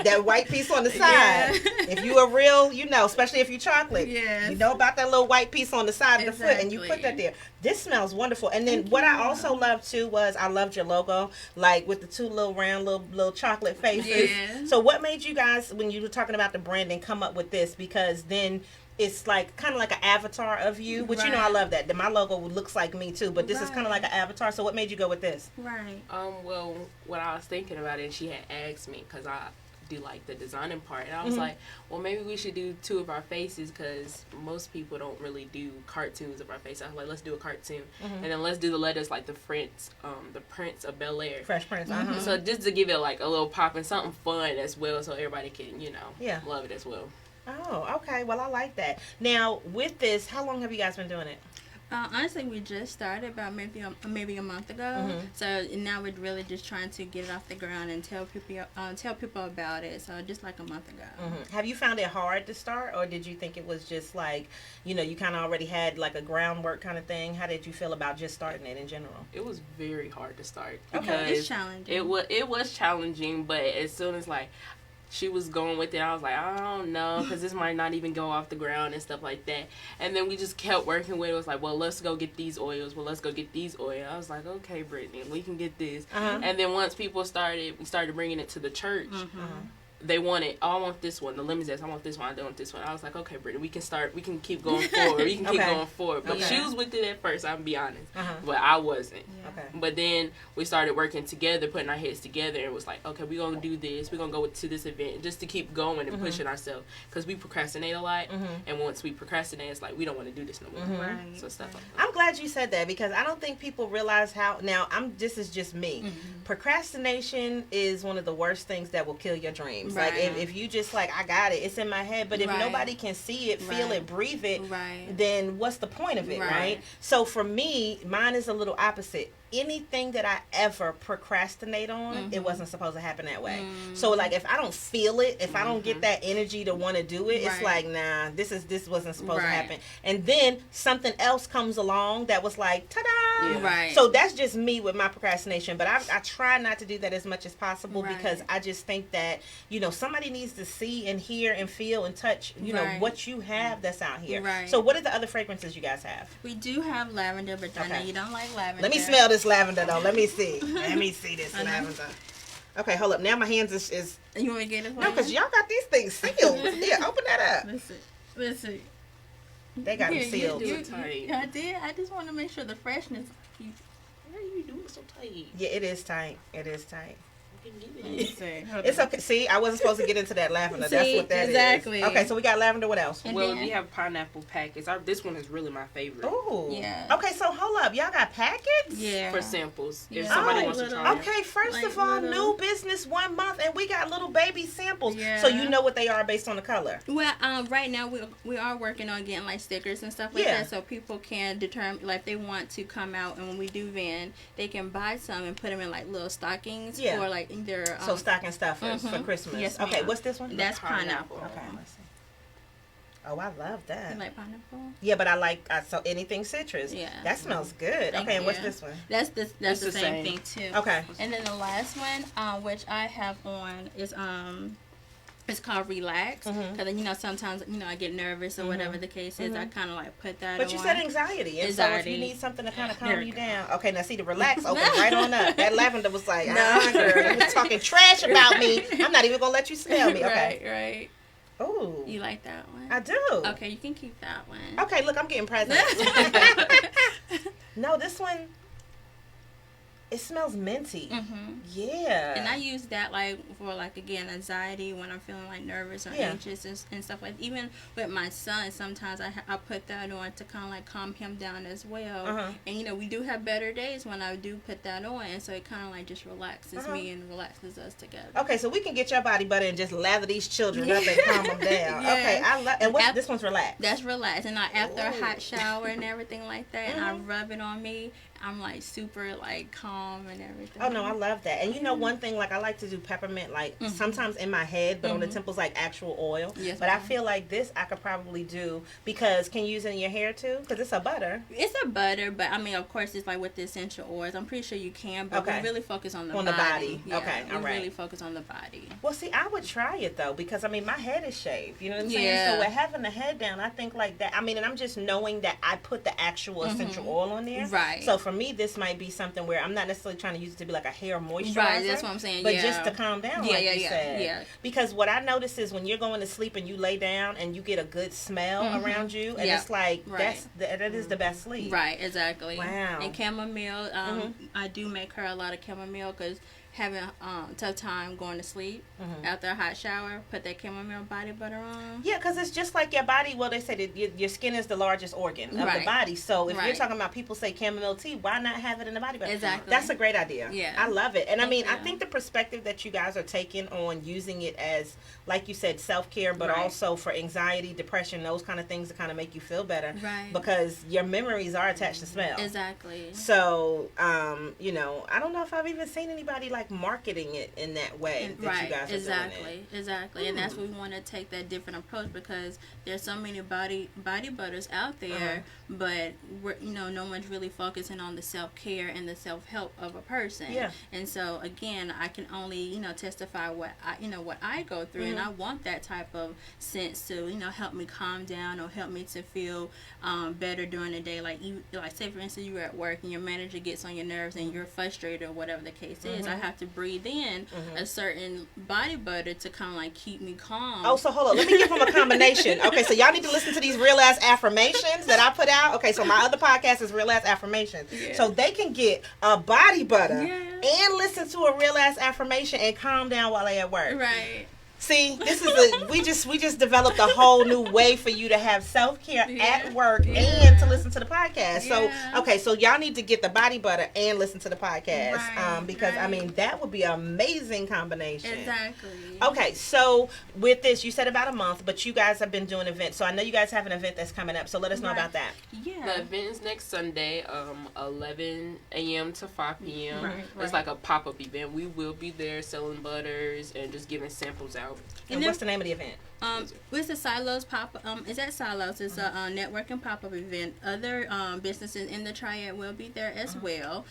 that white piece on the side. If you a real, you know, especially if you chocolate, Yes. you know about that little white piece on the side of the foot, and you put that Exactly. there. This smells wonderful. And then what I also loved too was I loved your logo, like with the two little round little chocolate faces. Yeah. So what made you guys, when you were talking about the branding, come up with this? Because then it's like kind of like an avatar of you, which you know I Right. love that. My logo looks like me too, but this is kind of Right. like an avatar. So what made you go with this? Right. Well, when I was thinking about it, she had asked me because I do like the designing part, and I was Mm-hmm. like, well, maybe we should do two of our faces because most people don't really do cartoons of our faces. I was like, let's do a cartoon, Mm-hmm. and then let's do the letters like the Prince of Bel Air. Fresh Prince. So just to give it like a little pop and something fun as well, so everybody can Yeah. love it as well. Oh, okay. Well, I like that. Now with this, how long have you guys been doing it? Honestly, we just started about maybe a month ago. So now we're really just trying to get it off the ground and tell people about it. So just like a month ago. Have you found it hard to start, or did you think it was just like, you kind of already had like a groundwork kind of thing? How did you feel about just starting it in general? It was very hard to start Okay. because It's challenging. It was challenging, but as soon as like she was going with it, I was like, I don't know, because this might not even go off the ground and stuff like that. And then we just kept working with it. It was like, well, let's go get these oils. Well, let's go get these oils. I was like, okay, Brittany, we can get this. Uh-huh. And then once we started bringing it to the church, they wanted, oh, I want this one, the lemon zest, I want this one, I don't want this one. I was like, okay, Brittany, we can keep going forward. We can keep Okay. going forward. But Okay. she was with it at first, I'm be honest. Uh-huh. But I wasn't. Okay. But then we started working together, putting our heads together, and it was like, okay, we're going to do this. We're going to go to this event just to keep going and pushing ourselves. Because we procrastinate a lot. And once we procrastinate, it's like, we don't want to do this no more. Right. So stuff like that. I'm glad you said that because I don't think people realize how. Now, this is just me. Procrastination is one of the worst things that will kill your dreams. Like Right. if you just like, I got it, it's in my head. But if Right. nobody can see it, feel Right. it, breathe it, Right. then what's the point of it, right? Right. So for me, mine is a little opposite. Anything that I ever procrastinate on, it wasn't supposed to happen that way. So like if I don't feel it, if I don't get that energy to want to do it, it's Right. like, nah, this wasn't supposed to Right. happen. And then something else comes along that was like, ta-da! Yeah. Right. So that's just me with my procrastination. But I try not to do that as much as possible Right. because I just think that, somebody needs to see and hear and feel and touch, Right. what you have that's out here. Right. So what are the other fragrances you guys have? We do have lavender, but I know Okay. you don't like lavender. Let me smell this lavender though. Let me see. Let me see this I know. lavender. Okay, hold up. Now my hands is You want me to get it for no, you? because y'all got these things sealed. Yeah, open that up. Listen. They got them Here, sealed. do it tight. I did. I just want to make sure the freshness. Why are you doing so tight? Yeah, it is tight. It is tight. You can get it. It's okay. See, I wasn't supposed to get into that lavender. That's See, what that is. exactly. Okay, so we got lavender. What else? And Well, then- we have pineapple packets. This one is really my favorite. Ooh. Yeah. Okay, so hold up. Y'all got packets? Yeah. For samples. If Yeah. somebody Oh, wants to little- try it. Okay, first Like of all, little- new business 1 month, and we got little baby samples. Yeah. So you know what they are based on the color. Well, right now we are working on getting like stickers and stuff like Yeah. that, so people can determine like if they want to come out, and when we do vend, they can buy some and put them in like little stockings Yeah. for like either So stocking stuffers for mhm. Christmas. Yes, Okay, ma'am. what's this one? That's Pineapple. pineapple. Okay, let's see. Oh, I love that. You like pineapple? Yeah, but I like so anything citrus. Yeah. That smells good. Thank Okay, and what's you. this one? That's the It's the same same. thing too. Okay. And then the last one, which I have on, is it's called Relax, because sometimes I get nervous or whatever the case is. I kind of like put that. But you on. said anxiety, and so if Anxiety. you need something to kind of There calm we you go. down. Okay, now see the relax open right on up. That lavender was like, No. girl, you was talking trash about me. I'm not even gonna let you smell me. Okay. Right. Ooh, You like that one? I do. Okay, you can keep that one. Okay, look, I'm getting presents. No, this one, it smells minty. Yeah. And I use that like for like again anxiety when I'm feeling like nervous or Yeah. anxious and stuff like. Even with my son, sometimes I put that on to kind of like calm him down as well. Uh-huh. And we do have better days when I do put that on, and so it kind of like just relaxes me and relaxes us together. Okay, so we can get your body butter and just lather these children up and calm them down. Yeah. Okay, I love. And what's this one's relaxed. That's relaxed, and after a Ooh. hot shower and everything like that, and I rub it on me, I'm like super like calm and everything. Oh no, I love that. And one thing, like I like to do peppermint, like sometimes in my head, but on the temples, like actual oil. Yes, but I ma'am. feel like this I could probably do because can you use it in your hair too? Because it's a butter. It's a butter, but I mean, of course, it's like with the essential oils. I'm pretty sure you can, but Okay. we really focus on the On the body. body. Yeah, Okay, we all right. really focus on the body. Well, see, I would try it though because I mean my head is shaved. You know what I'm saying? Yeah. So with having the head down, I think like that. I mean, and I'm just knowing that I put the actual essential oil on there. Right. So for me, this might be something where I'm not necessarily trying to use it to be like a hair moisturizer. Right, that's what I'm saying, But yeah. just to calm down, Yeah, like yeah, you yeah, said. yeah. Because what I notice is when you're going to sleep and you lay down and you get a good smell around you, and Yeah. it's like Right. that is the best sleep. Right, exactly. Wow. And chamomile, I do make her a lot of chamomile because having tough time going to sleep after a hot shower, put that chamomile body butter on. Yeah, because it's just like your body. Well, they say that your skin is the largest organ of the Right. body. So if you're Right. talking about people say chamomile tea, why not have it in the body butter? Exactly. That's a great idea. Yeah. I love it. And I mean, I you. think the perspective that you guys are taking on using it as, like you said, self-care, but Right. also for anxiety, depression, those kind of things to kind of make you feel better. Right. Because your memories are attached to smell. Exactly. So, I don't know if I've even seen anybody like marketing it in that way that Right, you guys are doing it. exactly, and that's why we want to take that different approach because there's so many body butters out there, but we're no one's really focusing on the self-care and the self-help of a person. Yeah. And so again, I can only testify what I go through, and I want that type of sense to help me calm down or help me to feel better during the day. Like say for instance, you're at work and your manager gets on your nerves and you're frustrated or whatever the case is. I have have to breathe in a certain body butter to kind of like keep me calm. Oh, so hold on. Let me give them a combination. Okay, so y'all need to listen to these real ass affirmations that I put out. Okay, so my other podcast is real ass affirmations. Yeah. So they can get a body butter Yeah. and listen to a real ass affirmation and calm down while they at work. Right. See, this is we just developed a whole new way for you to have self-care at work and to listen to the podcast. Yeah. So, okay, so y'all need to get the body butter and listen to the podcast Right, because I right. mean that would be an amazing combination. Exactly. Okay, so with this, you said about a month, but you guys have been doing events. So I know you guys have an event that's coming up. So let us know Right. about that. The Yeah. event is next Sunday, 11 a.m. to 5 p.m. Right, It's right. like a pop-up event. We will be there selling butters and just giving samples out. And what's the name of the event? It's the Silos pop. It's at Silos. It's a networking pop-up event. Other businesses in the Triad will be there as well.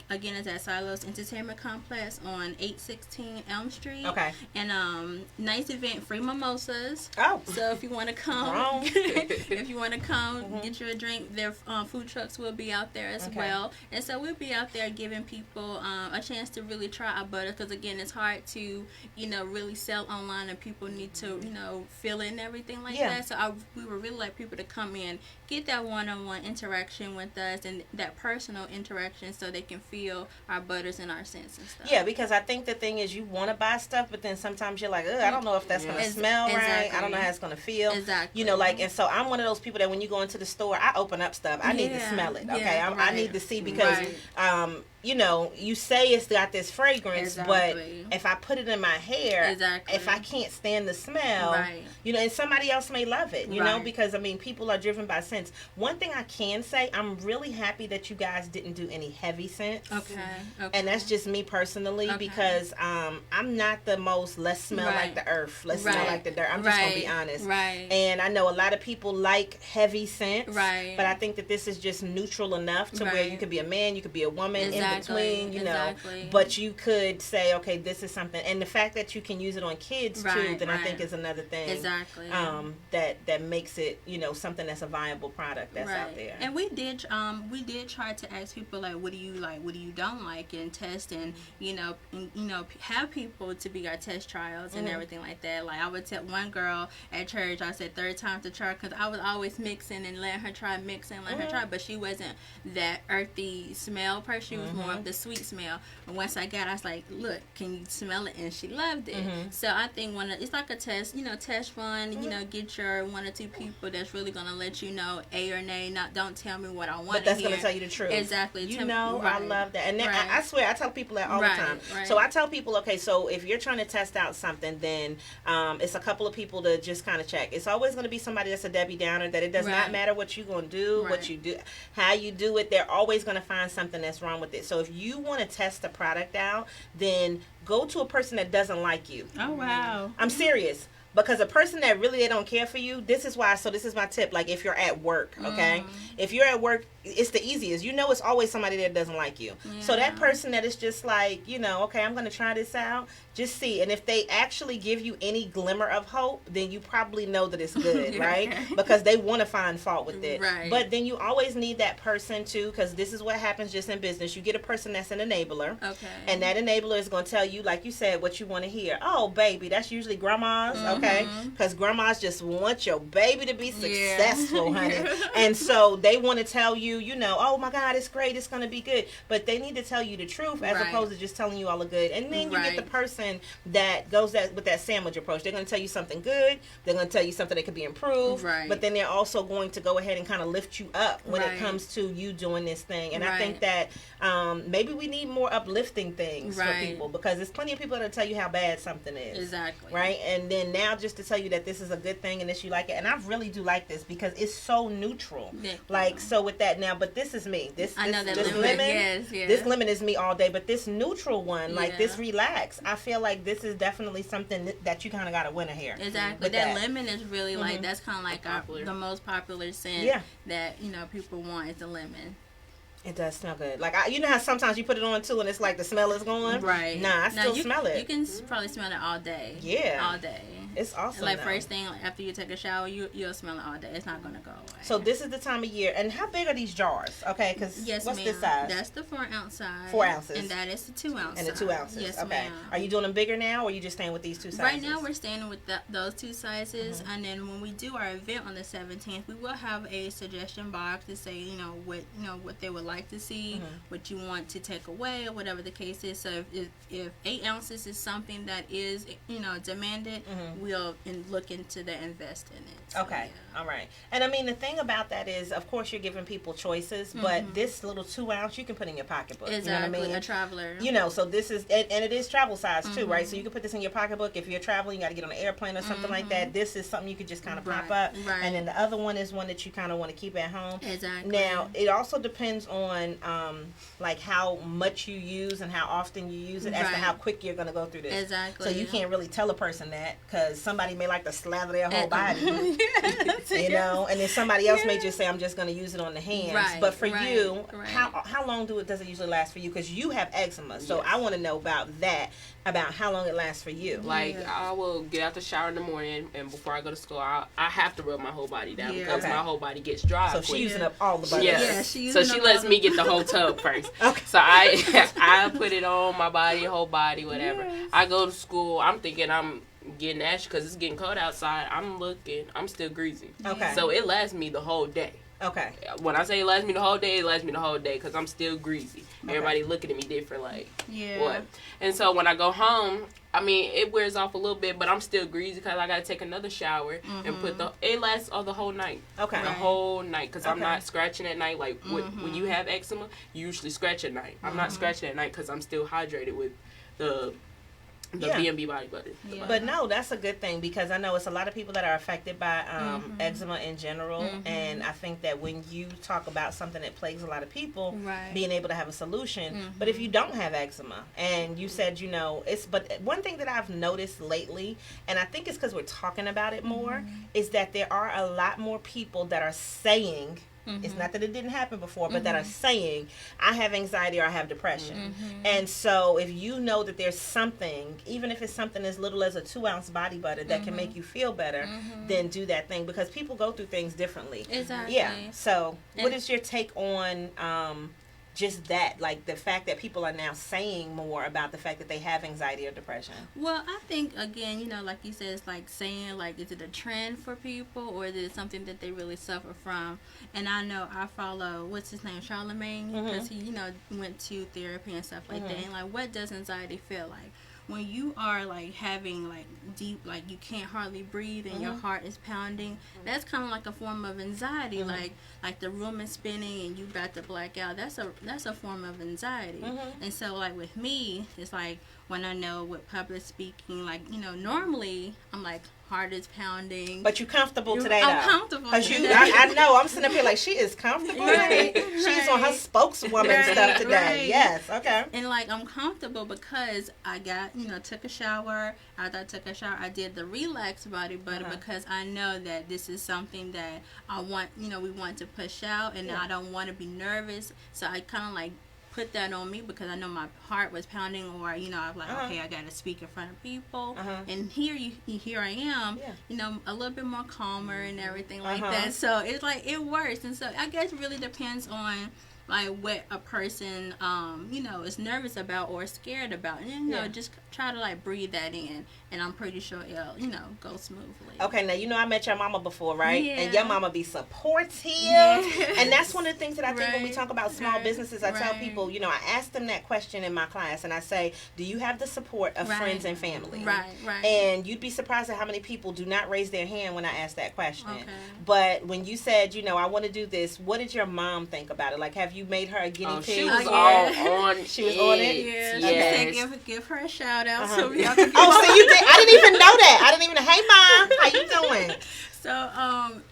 Again, it's at Silos Entertainment Complex on 816 Elm Street. Okay. And nice event, free mimosas. Oh. So if you want to come, Wrong. if you want to come, get you a drink. Their food trucks will be out there as Okay. well. And so we'll be out there giving people a chance to really try our butter because again, it's hard to really sell online and people need to feel it and everything like Yeah. that. So we would really like people to come in, get that one-on-one interaction with us and that personal interaction so they can feel our butters and our scents and stuff. Yeah, because I think the thing is you want to buy stuff, but then sometimes you're like, ugh, I don't know if that's going to Ex- smell right. I exactly. don't know how it's going to feel. Exactly. And so I'm one of those people that when you go into the store, I open up stuff. I need to Yeah. smell it, okay? Yeah, I right. need to see because, Right. you say it's got this fragrance, Exactly. but if I put it in my hair, Exactly. if I can't stand the smell, Right. and somebody else may love it, you know, Right. because, people are driven by scents. One thing I can say, I'm really happy that you guys didn't do any heavy scents. Okay. And that's just me personally Okay. because I'm not the most let's smell like Right. the earth, let's smell Right. like the dirt. I'm just going to be Right. honest. Right. And I know a lot of people like heavy scents. Right. But I think that this is just neutral enough to where Right. you could be a man, you could be a woman Exactly. in between, Exactly. But you could say, okay, this is something. And the fact that you can use it on kids too, Right, then I right. think is another thing. Exactly. That makes it, something that's a viable product that's out there. And we did try to ask people like, what do you like, what do you don't like, and test and have people to be our test trials and everything like that. Like I would tell one girl at church, I said 3rd time to try because I was always mixing and letting her try mixing, letting her try, but she wasn't that earthy smell person. She was more of the sweet smell. And once I was like, look, can you smell it? And she loved it. So I think it's like a test, test run. Get your 1 or 2 people that's really gonna let you know A or nay. Don't tell me what I want. But that's going to tell you the truth. Exactly. I love that. And then I swear, I tell people that all the time. Right. So I tell people, okay, so if you're trying to test out something, then it's a couple of people to just kind of check. It's always going to be somebody that's a Debbie Downer, that it does not Right. matter what you're going to do, what Right. you do, how you do it. They're always going to find something that's wrong with it. So if you want to test the product out, then go to a person that doesn't like you. Oh wow. I'm serious. Because a person that really they don't care for you, this is why. So this is my tip. Like if you're at work, okay, if you're at work, it's the easiest. It's always somebody that doesn't like you. So that person that is just like, okay, I'm gonna try this out. Just see, and if they actually give you any glimmer of hope, then you probably know that it's good, right? Because they want to find fault with it. Right. But then you always need that person too, because this is what happens just in business. You get a person that's an enabler. Okay. And that enabler is going to tell you, like you said, what you want to hear. Oh, baby, that's usually grandmas, okay? Because grandmas just want your baby to be successful, honey. And so they want to tell you, oh, my God, it's great, it's going to be good. But they need to tell you the truth as Right. opposed to just telling you all the good. And then you get the Right. person that goes with that sandwich approach. They're going to tell you something good. They're going to tell you something that could be improved. Right. But then they're also going to go ahead and kind of lift you up when it Right. comes to you doing this thing. And I think Right. that maybe we need more uplifting things for Right. people, because there's plenty of people that'll tell you how bad something is. Exactly. Right? And then now just to tell you that this is a good thing and that you like it. And I really do like this because it's so neutral. Yeah. Like, so with that now, but this is me. I know that this lemon. lemon. Yes, yes. This lemon is me all day, but this neutral one, like Yeah. this relax, I feel like this is definitely something that you kind of got to winner here. Exactly. with That lemon is really like that's kind of like Popular. the most popular scent Yeah. that people want is the lemon. It does smell good. Like, you know how sometimes you put it on too and it's like the smell is going? Right. Nah, I Now, still smell it. You can probably smell it all day. Yeah. All day. It's awesome. Like though. first thing after you take a shower, you'll smell it all day. It's not gonna go away. So this is the time of year. And how big are these jars? Okay, because yes, what's ma'am. this size? That's the 4 ounce size. 4 ounces. And that is the 2 ounce. And the 2 size. ounces. Yes, okay. ma'am. Are you doing them bigger now, or are you just staying with these 2 sizes? Right now, we're staying with those 2 sizes, and then when we do our event on the 17th, we will have a suggestion box to say, what they would like to see, what you want to take away, or whatever the case is. So if 8 ounces is something that is, demanded, we'll look into the invest in it. So, Okay, yeah. all right. And I mean, the thing about that is, of course, you're giving people choices, but this little 2 ounce you can put in your pocketbook. Exactly, You know what I mean? a traveler. So this is, and it is travel size too, right? So you can put this in your pocketbook. If you're traveling, you got to get on an airplane or something like that. This is something you could just kind of pop Right, up. right. And then the other one is one that you kind of want to keep at home. Exactly. Now, it also depends on like how much you use and how often you use it as to Right. how quick you're going to go through this. Exactly. So you can't really tell a person that, because somebody may like to slather their whole body. Yes. And then somebody else may just say, I'm just going to use it on the hands. Right, But for right, you, right. how long does it usually last for you? Because you have eczema, so I want to know about that, about how long it lasts for you. Like, I will get out the shower in the morning, and before I go to school, I have to rub my whole body down Yeah. because Okay. my whole body gets dry. So she's quick. using up all the butter. Yes. Yeah, she So using she up lets all me the- get the whole tub first. Okay. So I put it on my body, whole body, whatever. Yes. I go to school. I'm thinking I'm getting ashy because it's getting cold outside. I'm still greasy. Okay. So it lasts me the whole day. Okay. When I say it lasts me the whole day, it lasts me the whole day because I'm still greasy. Everybody looking at me different, like, Yeah. what? And so when I go home, I mean, it wears off a little bit, but I'm still greasy because I got to take another shower and it lasts all the whole night. Okay. The whole night because I'm Okay. not scratching at night. Like, when you have eczema, you usually scratch at night. I'm not scratching at night because I'm still hydrated with the Yeah. B&B body butter. Yeah. But no, that's a good thing, because I know it's a lot of people that are affected by eczema in general, and I think that when you talk about something that plagues a lot of people, Right. being able to have a solution. But if you don't have eczema, and you said, but one thing that I've noticed lately, and I think it's because we're talking about it more, is that there are a lot more people that are saying, it's not that it didn't happen before, but that are saying, I have anxiety or I have depression. And so if you know that there's something, even if it's something as little as a 2 ounce body butter that can make you feel better, then do that thing, because people go through things differently. Exactly. Yeah. So what And- is your take on just that, like the fact that people are now saying more about the fact that they have anxiety or depression? Well, I think, again, like you said, it's like saying, like, is it a trend for people, or is it something that they really suffer from? And I know I follow, what's his name, Charlemagne, because he, went to therapy and stuff like that. And, like, what does anxiety feel like? When you are, like, having, like, deep, like, you can't hardly breathe and your heart is pounding, that's kind of like a form of anxiety. Like the room is spinning and you about to black out. That's a form of anxiety. And so, like, with me, it's like, when I know with public speaking, like, normally I'm like, heart is pounding. But you comfortable today, though? I'm comfortable Because today. I know, I'm sitting up here like, she is comfortable Right, today. She's on her right. spokeswoman Right, stuff today. right. Yes, okay. And, like, I'm comfortable because I got, took a shower. After I took a shower, I did the Relax Body Butter because I know that this is something that I want, we want to push out, and I don't want to be nervous. So I kind of, like, put that on me because I know my heart was pounding, or I'm like, okay, I got to speak in front of people, and here I am, a little bit more calmer and everything like that. So it's like it works, and so I guess it really depends on like what a person is nervous about or scared about, and just try to like breathe that in, and I'm pretty sure it'll go smoothly. Okay, now I met your mama before, right? Yeah. And your mama be supportive. Yes. And that's one of the things that I think when we Right. talk about small Right. businesses, I tell Right. people, I ask them that question in my class, and I say, do you have the support of Right. friends and family? Right, right. And you'd be surprised at how many people do not raise their hand when I ask that question. Okay. But when you said, I want to do this, what did your mom think about it? Like, have you made her a guinea Oh, pig? she was yeah. all on. She was on it? Yeah, Yes. so give her a shout out. Uh-huh. So y'all can Oh, so you did? I didn't even know that. I didn't even. Hey, mom, how you doing? So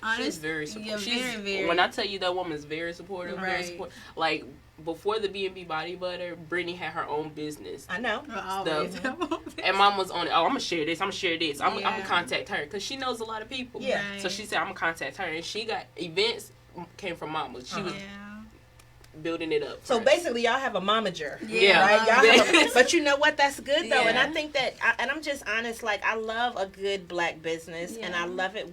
honestly, She's very supportive. Yeah, very. When I tell you that woman's very supportive, very Right. supportive. Like before the B&B Body Butter, Brittany had her own business. I know. Always. And mom was on it. Oh, I'm gonna share this. I'm Yeah. gonna contact her because she knows a lot of people. Yeah. Right. So she said I'm gonna contact her, and she got events came from mama. She was Yeah. building it up. So first. basically, y'all have a momager. Yeah. Right? Y'all have but you know what? That's good, though. And I Yeah. think that, and I'm just honest, like, I love a good black business. And I love it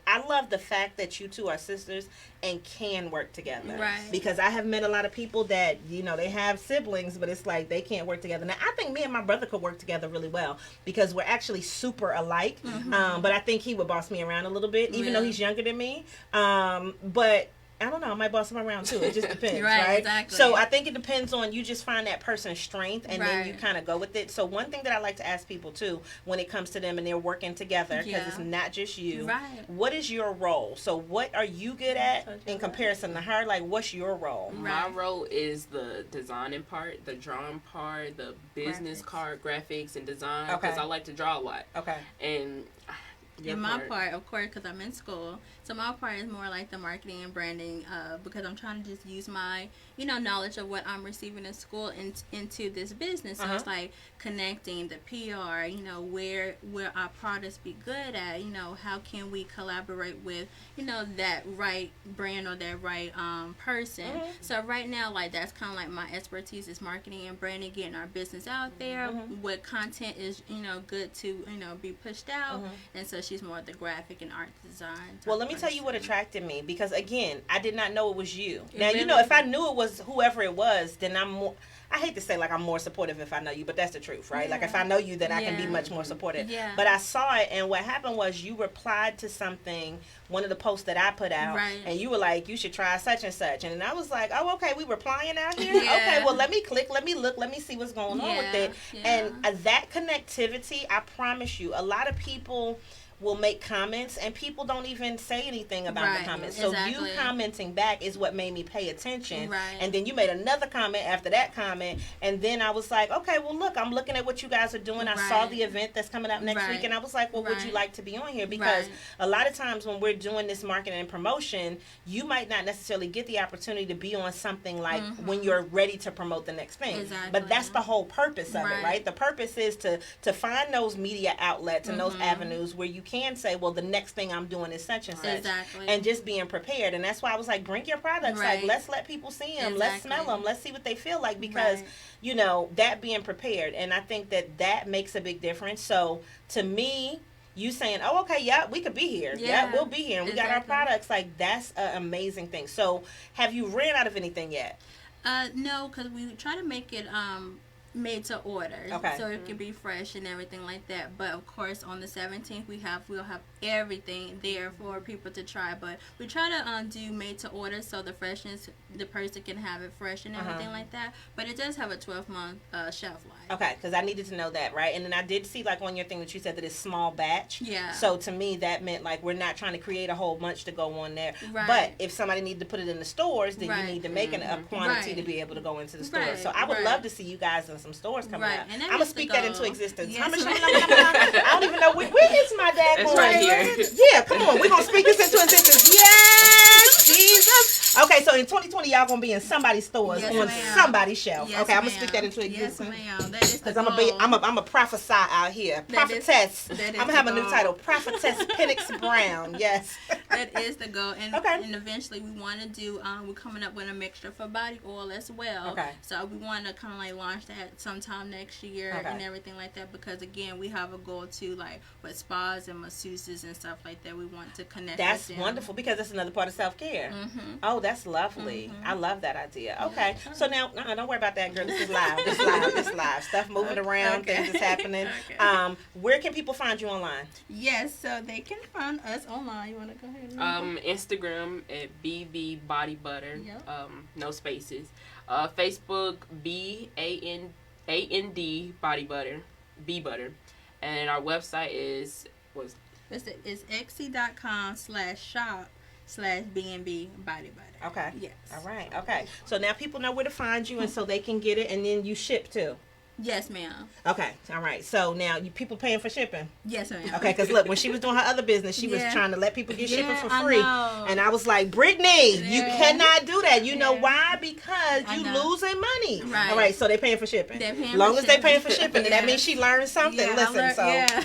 I love the fact that you two are sisters and can work together. Right. Because I have met a lot of people that, you know, they have siblings, but it's like they can't work together. Now, I think me and my brother could work together really well because we're actually super alike. But I think he would boss me around a little bit, even though Yeah. he's younger than me. But I don't know. I might boss him around too. It just depends, Right, right? exactly. So I think it depends on you just find that person's strength and then you Right. kind of go with it. So one thing that I like to ask people too when it comes to them and they're working together because Yeah. it's not just you. Right. What is your role? So what are you good at in comparison to her? Like what's your role? My Right. role is the designing part, the drawing part, the business Graphics. card, graphics, and design. Okay. Because I like to draw a lot. Okay. And your And my part, of course, because I'm in school, so my part is more like the marketing and branding, because I'm trying to just use my, knowledge of what I'm receiving in school into this business. So it's like connecting the PR, where our products be good at, how can we collaborate with, that right brand or that right person. So right now, like that's kind of like my expertise is marketing and branding, getting our business out there. What content is, good to, be pushed out. And so she's more the graphic and art design. Well, let me tell you what attracted me because again, I did not know it was you. Now, Really? if I knew it was whoever it was, then I'm more. I hate to say like I'm more supportive if I know you, but that's the truth, right? Like if I know you, then I can be Yeah. much more supportive. Yeah. But I saw it, and what happened was you replied to something, one of the posts that I put out, Right. and you were like, "You should try such and such," and I was like, "Oh, okay, we replying out here. Yeah. Okay, well, let me click, let me look, let me see what's going on with it." Yeah. And that connectivity, I promise you, a lot of people will make comments and people don't even say anything about Right, the comments. So exactly. you commenting back is what made me pay attention. Right. And then you made another comment after that comment. And then I was like, okay, well, look, I'm looking at what you guys are doing. I saw Right. the event that's coming up next Right. week. And I was like, well, would you Right. like to be on here? Because Right. a lot of times when we're doing this marketing and promotion, you might not necessarily get the opportunity to be on something like when you're ready to promote the next thing. Exactly. But that's the whole purpose of it, Right. right? The purpose is to find those media outlets and those avenues where you can say, well, the next thing I'm doing is such and such. Exactly. And just being prepared. And that's why I was like, bring your products. Right. Like, let's let people see them. Let's Exactly. smell them. Let's see what they feel like because, Right. that being prepared. And I think that makes a big difference. So to me, you saying, oh, okay, yeah, we could be here. Yeah, we'll be here. And we got our Exactly. products. Like, that's an amazing thing. So have you ran out of anything yet? No, because we try to make it made to order, Okay. so it can be fresh and everything like that. But of course, on the 17th, we'll have everything there for people to try. But we try to do made to order, so the freshness, the person can have it fresh and everything like that. But it does have a 12-month shelf life. Okay, because I needed to know that, right? And then I did see, like, on your thing that you said that it's small batch. Yeah. So to me, that meant, like, we're not trying to create a whole bunch to go on there. Right. But if somebody needed to put it in the stores, then Right. you need to make a quantity Right. to be able to go into the stores. Right, So I would right. love to see you guys in some stores coming Right, up. and that I'm going to is the speak that goal. into existence. Yes, How much- ma'am. I don't even know. Where is my dad It's going? right here. Yeah, come on. We're going to speak this into existence. Yes, Jesus. Okay, so in 2020, y'all going to be in somebody's stores Yes, on ma'am. somebody's shelf. Yes, okay, I'm going to ma'am. speak that into Yes, existence. ma'am. That is the Because I'm goal. a prophesy out here. That is- Prophetess. that is I'm going to the have a new goal. title. Prophetess Penix Brown. Yes. That is the goal, and Okay. and eventually we want to do. We're coming up with a mixture for body oil as well. Okay. So we want to kind of like launch that sometime next year Okay. and everything like that. Because again, we have a goal to like with spas and masseuses and stuff like that. We want to connect. That's with them. wonderful because that's another part of self-care. Mm-hmm. Oh, that's lovely. I love that idea. Okay. So now, don't worry about that, girl. This is live. This is live. This is live. Stuff moving around. Okay. Things is happening. Okay. Where can people find you online? Yes, so they can find us online. You want to go ahead? And Instagram at BB Body Butter. Yep. No spaces. Facebook BAND Body Butter. B Butter. And our website is It's Etsy.com/shop/BNB Body Butter. Okay. Yes. All right. Okay. So now people know where to find you, and so they can get it, and then you ship too. Yes, ma'am. Okay. All right. So now people paying for shipping. Yes, ma'am. Okay, because look, when she was doing her other business, she was Yeah. trying to let people get shipping Yeah, for I free. know. And I was like, Brittany, you Yeah. cannot do that. You know Yeah. why? Because I you know. losing money. Right. All right, so they paying for shipping. They're paying Long for as they shipping. paying for shipping, then that Yeah. means she learned something. Yeah, I Listen, learned- so yeah.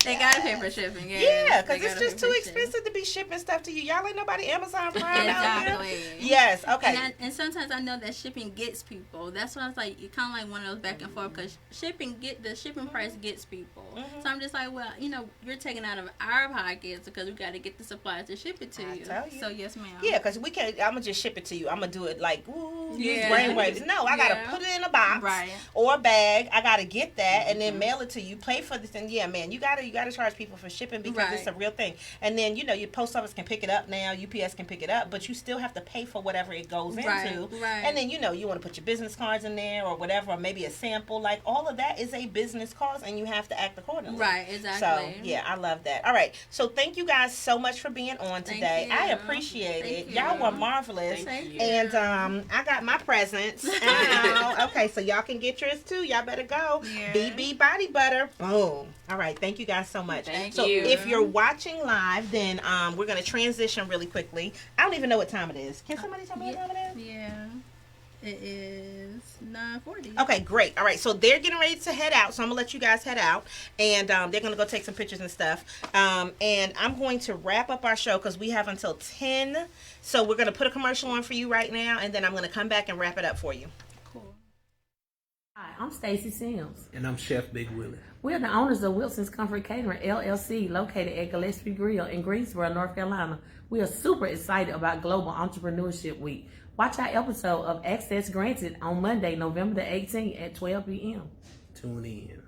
They gotta pay for shipping. Yes. Yeah, They because it's gotta just pay too for shipping. expensive to be shipping stuff to you. Y'all ain't nobody Amazon Prime out here. Exactly. Yes, okay. And sometimes I know that shipping gets people. That's why I was like, you kind of like one of those back and forth because the shipping price gets people. So I'm just like, well, you're taking out of our pockets because we got to get the supplies to ship it to you. tell you. So yes, ma'am. Yeah, because we can't. I'm gonna just ship it to you. I'm gonna do it like, ooh, use Yeah. brainwaves. No, I gotta Yeah. put it in a box Right. or a bag. I gotta get that and then mail it to you. Pay for this, and yeah, man, you gotta charge people for shipping because Right. it's a real thing. And then your post office can pick it up now. UPS can pick it up, but you still have to pay for whatever it goes Right, into. right. And then you want to put your business cards in there or whatever, or maybe a sample. Like all of that is a business cost, and you have to act accordingly. Right, exactly. So yeah, I love that. All right, so thank you guys so much for being on Thank today. you. I appreciate it. Thank Y'all you. were marvelous. Thank you. And I got my presents. Ow. Okay, so y'all can get yours too. Y'all better go. Yeah. BB Body Butter. Boom. All right, thank you guys so much. Thank so you. if you're watching live, then we're gonna transition really quickly. I don't even know what time it is. Can somebody tell me what time it is? Yeah. It is 9:40. Okay, great. All right, so they're getting ready to head out, so I'm gonna let you guys head out, and they're gonna go take some pictures and stuff. And I'm going to wrap up our show because we have until 10. So we're gonna put a commercial on for you right now, and then I'm gonna come back and wrap it up for you. Cool. Hi, I'm Stacy Sims. And I'm Chef Big Willie. We're the owners of Wilson's Comfort Catering, LLC, located at Gillespie Grill in Greensboro, North Carolina. We are super excited about Global Entrepreneurship Week. Watch our episode of Access Granted on Monday, November the 18th at 12 p.m. Tune in.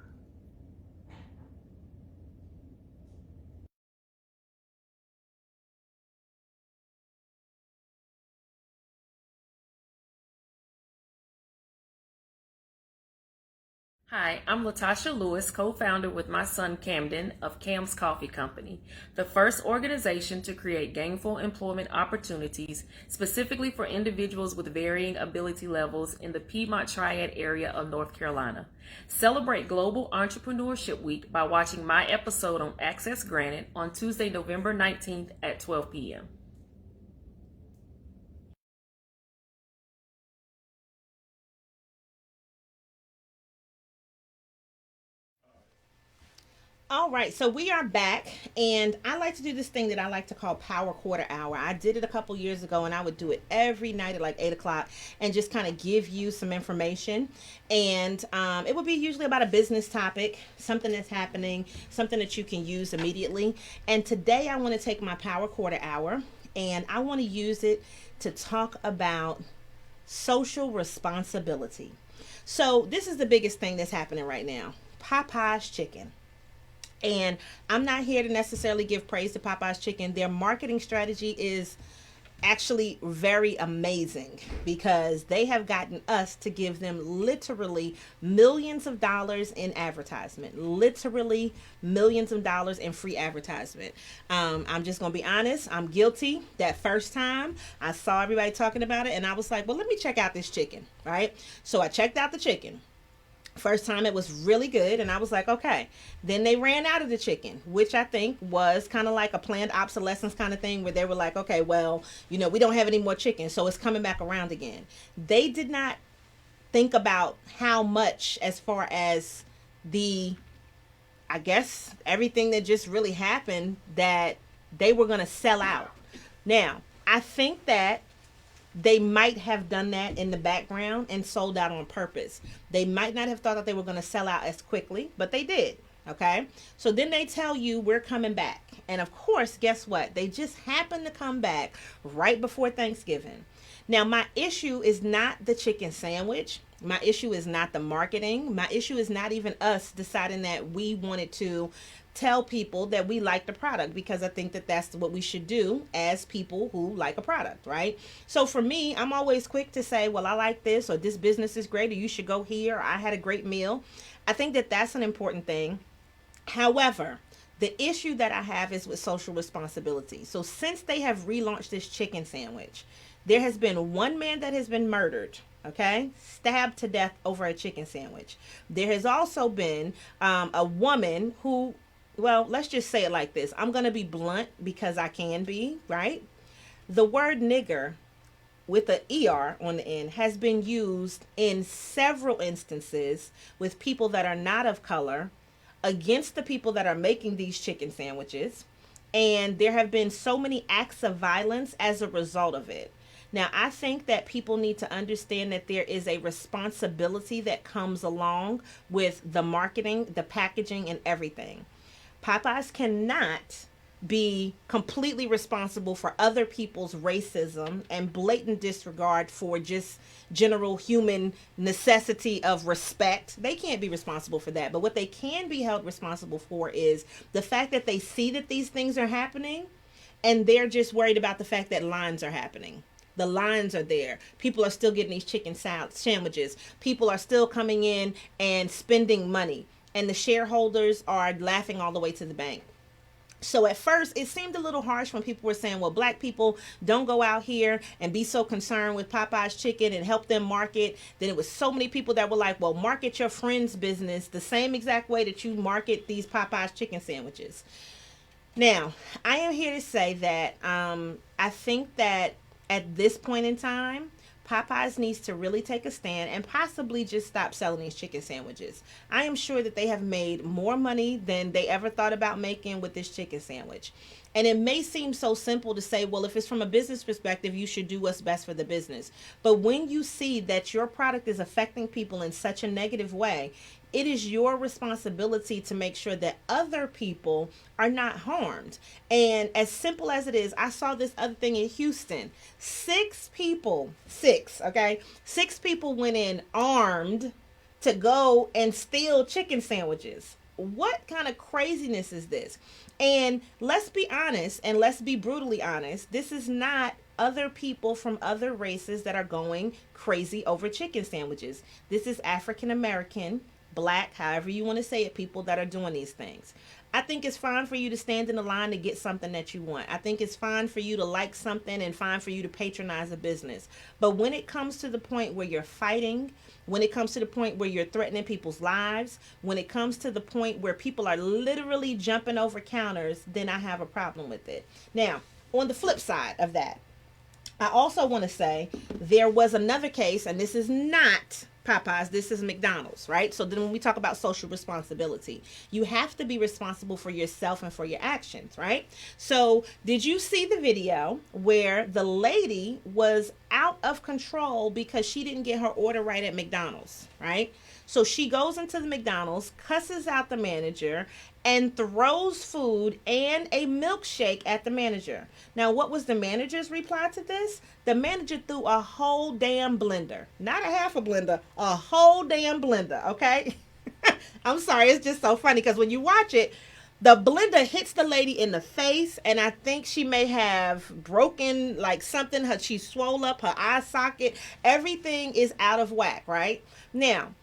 Hi, I'm Latasha Lewis, co-founder with my son Camden of Cam's Coffee Company, the first organization to create gainful employment opportunities specifically for individuals with varying ability levels in the Piedmont Triad area of North Carolina. Celebrate Global Entrepreneurship Week by watching my episode on Access Granted on Tuesday, November 19th at 12 p.m. All right, so we are back, and I like to do this thing that I like to call Power Quarter Hour. I did it a couple years ago, and I would do it every night at like 8 o'clock and just kind of give you some information. And it would be usually about a business topic, something that's happening, something that you can use immediately. And today I want to take my Power Quarter Hour, and I want to use it to talk about social responsibility. So this is the biggest thing that's happening right now. Popeye's Chicken. And I'm not here to necessarily give praise to Popeye's Chicken. Their marketing strategy is actually very amazing because they have gotten us to give them literally millions of dollars in advertisement. Literally millions of dollars in free advertisement. I'm just going to be honest. I'm guilty. That first time I saw everybody talking about it and I was like, well, let me check out this chicken, right? So I checked out the chicken. First time it was really good and I was like, okay. Then they ran out of the chicken, which I think was kind of like a planned obsolescence kind of thing where they were like, okay, well, we don't have any more chicken, so it's coming back around again. They did not think about how much as far as I guess everything that just really happened that they were going to sell out. Now, I think that they might have done that in the background and sold out on purpose. They might not have thought that they were going to sell out as quickly, but they did. Okay. So then they tell you we're coming back. And of course, guess what? They just happened to come back right before Thanksgiving. Now, my issue is not the chicken sandwich. My issue is not the marketing. My issue is not even us deciding that we wanted to tell people that we like the product, because I think that that's what we should do as people who like a product, right? So for me, I'm always quick to say, well, I like this, or this business is great, or you should go here, or I had a great meal. I think that that's an important thing. However, the issue that I have is with social responsibility. So since they have relaunched this chicken sandwich, there has been one man that has been murdered, okay, stabbed to death over a chicken sandwich. There has also been a woman who, well, let's just say it like this. I'm going to be blunt because I can be, right? The word nigger with an ER on the end has been used in several instances with people that are not of color against the people that are making these chicken sandwiches. And there have been so many acts of violence as a result of it. Now, I think that people need to understand that there is a responsibility that comes along with the marketing, the packaging, and everything. Popeyes cannot be completely responsible for other people's racism and blatant disregard for just general human necessity of respect. They can't be responsible for that. But what they can be held responsible for is the fact that they see that these things are happening, and they're just worried about the fact that lines are happening. The lines are there. People are still getting these chicken sandwiches. People are still coming in and spending money. And the shareholders are laughing all the way to the bank. So at first, it seemed a little harsh when people were saying, well, black people don't go out here and be so concerned with Popeye's chicken and help them market. Then it was so many people that were like, well, market your friend's business the same exact way that you market these Popeye's chicken sandwiches. Now, I am here to say that I think that at this point in time, Popeyes needs to really take a stand and possibly just stop selling these chicken sandwiches. I am sure that they have made more money than they ever thought about making with this chicken sandwich. And it may seem so simple to say, well, if it's from a business perspective, you should do what's best for the business. But when you see that your product is affecting people in such a negative way, it is your responsibility to make sure that other people are not harmed. And as simple as it is, I saw this other thing in Houston. 6 people went in armed to go and steal chicken sandwiches. What kind of craziness is this? And let's be honest, and let's be brutally honest, this is not other people from other races that are going crazy over chicken sandwiches. This is African American, black, however you want to say it, people that are doing these things. I think it's fine for you to stand in the line to get something that you want. I think it's fine for you to like something and fine for you to patronize a business. But when it comes to the point where you're fighting, when it comes to the point where you're threatening people's lives, when it comes to the point where people are literally jumping over counters, then I have a problem with it. Now, on the flip side of that, I also want to say there was another case, and this is not Popeyes, this is McDonald's, right? So then when we talk about social responsibility, you have to be responsible for yourself and for your actions, right? So did you see the video where the lady was out of control because she didn't get her order right at McDonald's, right? So she goes into the McDonald's, cusses out the manager, and throws food and a milkshake at the manager. Now, what was the manager's reply to this? The manager threw a whole damn blender. Not a half a blender, a whole damn blender, okay? I'm sorry, it's just so funny because when you watch it, the blender hits the lady in the face, and I think she may have broken like something. She swole up her eye socket. Everything is out of whack, right? Now,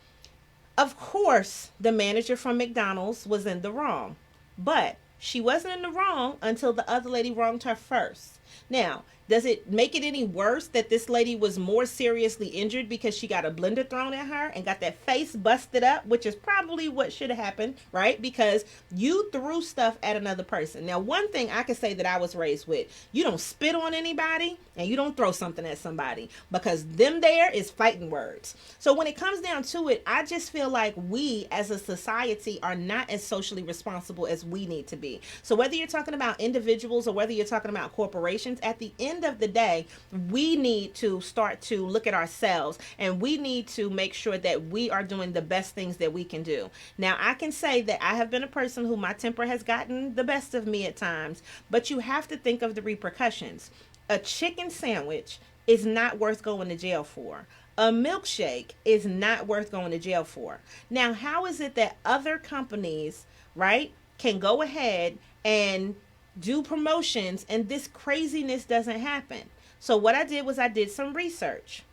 of course, the manager from McDonald's was in the wrong, but she wasn't in the wrong until the other lady wronged her first. Now, does it make it any worse that this lady was more seriously injured because she got a blender thrown at her and got that face busted up, which is probably what should have happened, right? Because you threw stuff at another person. Now, one thing I can say that I was raised with, you don't spit on anybody and you don't throw something at somebody, because them there is fighting words. So when it comes down to it, I just feel like we as a society are not as socially responsible as we need to be. So whether you're talking about individuals or whether you're talking about corporations, at the end of the day, we need to start to look at ourselves, and we need to make sure that we are doing the best things that we can do. Now, I can say that I have been a person who my temper has gotten the best of me at times, but you have to think of the repercussions. A chicken sandwich is not worth going to jail for. A milkshake is not worth going to jail for. Now, how is it that other companies, right, can go ahead and do promotions and this craziness doesn't happen? So what I did was I did some research,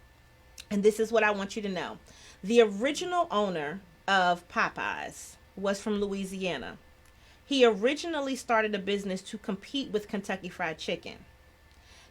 and this is what I want you to know. The original owner of Popeyes was from Louisiana. He originally started a business to compete with Kentucky Fried Chicken.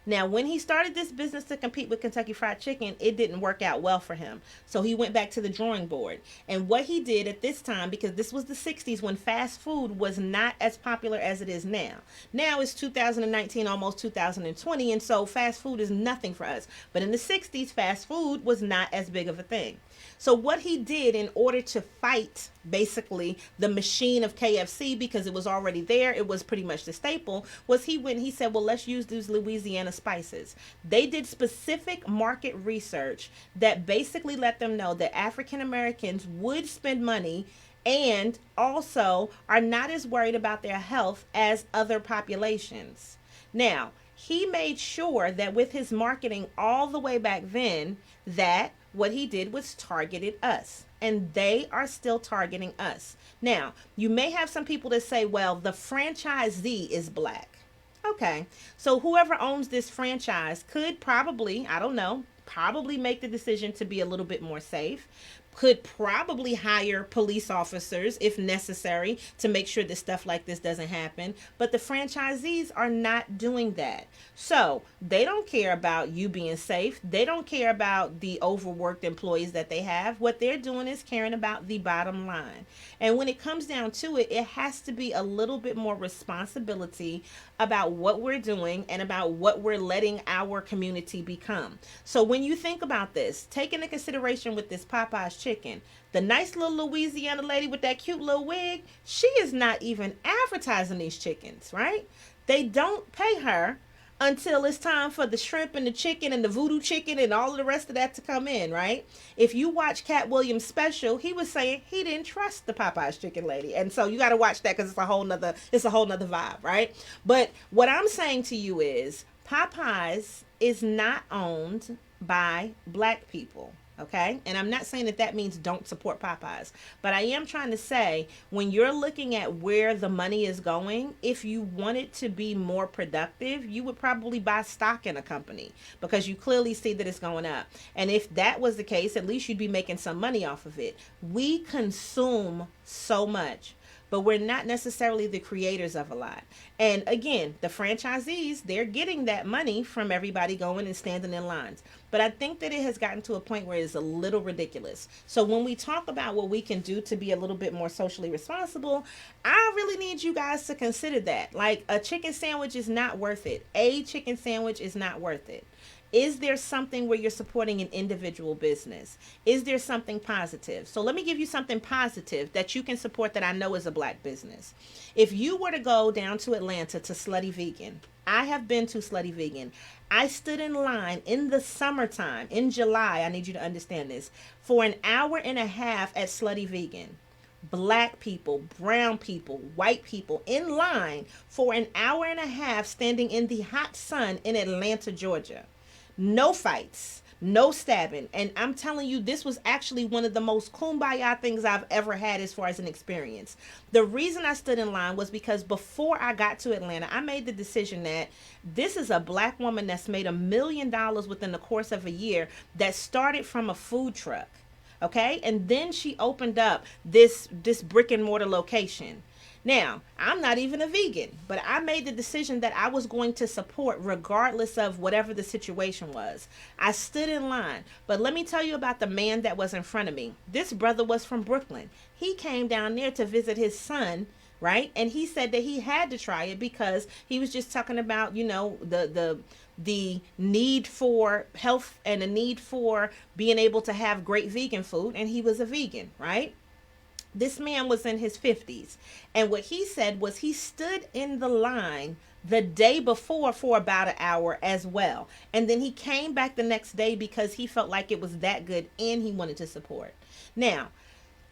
Now, when he started this business to compete with Kentucky Fried Chicken, it didn't work out well for him. So he went back to the drawing board. And what he did at this time, because this was the 60s when fast food was not as popular as it is now. Now it's 2019, almost 2020, and so fast food is nothing for us. But in the 60s, fast food was not as big of a thing. So what he did in order to fight basically the machine of KFC, because it was already there, it was pretty much the staple, was he went and he said, well, let's use these Louisiana spices. They did specific market research that basically let them know that African Americans would spend money and also are not as worried about their health as other populations. Now, he made sure that with his marketing all the way back then, that what he did was targeted us, and they are still targeting us. Now, you may have some people that say, well, the franchisee is black. Okay, so whoever owns this franchise could probably, I don't know, probably make the decision to be a little bit more safe, could probably hire police officers if necessary to make sure that stuff like this doesn't happen. But the franchisees are not doing that. So they don't care about you being safe. They don't care about the overworked employees that they have. What they're doing is caring about the bottom line. And when it comes down to it, it has to be a little bit more responsibility about what we're doing and about what we're letting our community become. So when you think about this, take into consideration with this Popeye's chicken, the nice little Louisiana lady with that cute little wig, she is not even advertising these chickens, right? They don't pay her until it's time for the shrimp and the chicken and the voodoo chicken and all of the rest of that to come in, right? If you watch Cat Williams' special, he was saying he didn't trust the Popeye's chicken lady. And so you got to watch that because it's a whole nother vibe, right? But what I'm saying to you is Popeye's is not owned by black people. Okay, and I'm not saying that means don't support Popeyes, but I am trying to say when you're looking at where the money is going, if you want it to be more productive, you would probably buy stock in a company because you clearly see that it's going up. And if that was the case, at least you'd be making some money off of it. We consume so much, but we're not necessarily the creators of a lot. And again, the franchisees, they're getting that money from everybody going and standing in lines. But I think that it has gotten to a point where it's a little ridiculous. So when we talk about what we can do to be a little bit more socially responsible, I really need you guys to consider that. Like, a chicken sandwich is not worth it. A chicken sandwich is not worth it. Is there something where you're supporting an individual business? Is there something positive? So let me give you something positive that you can support that I know is a black business. If you were to go down to Atlanta to Slutty Vegan, I have been to Slutty Vegan. I stood in line in the summertime, in July, I need you to understand this, for an hour and a half at Slutty Vegan. Black people, brown people, white people in line for an hour and a half standing in the hot sun in Atlanta, Georgia. No fights, no stabbing. And I'm telling you, this was actually one of the most kumbaya things I've ever had as far as an experience. The reason I stood in line was because before I got to Atlanta, I made the decision that this is a black woman that's made $1 million within the course of a year that started from a food truck. Okay. And then she opened up this brick and mortar location. Now, I'm not even a vegan, but I made the decision that I was going to support regardless of whatever the situation was. I stood in line, but let me tell you about the man that was in front of me. This brother was from Brooklyn. He came down there to visit his son, right? And he said that he had to try it because he was just talking about, you know, the need for health and the need for being able to have great vegan food, and he was a vegan, right? This man was in his 50s. And what he said was he stood in the line the day before for about an hour as well. And then he came back the next day because he felt like it was that good and he wanted to support. Now,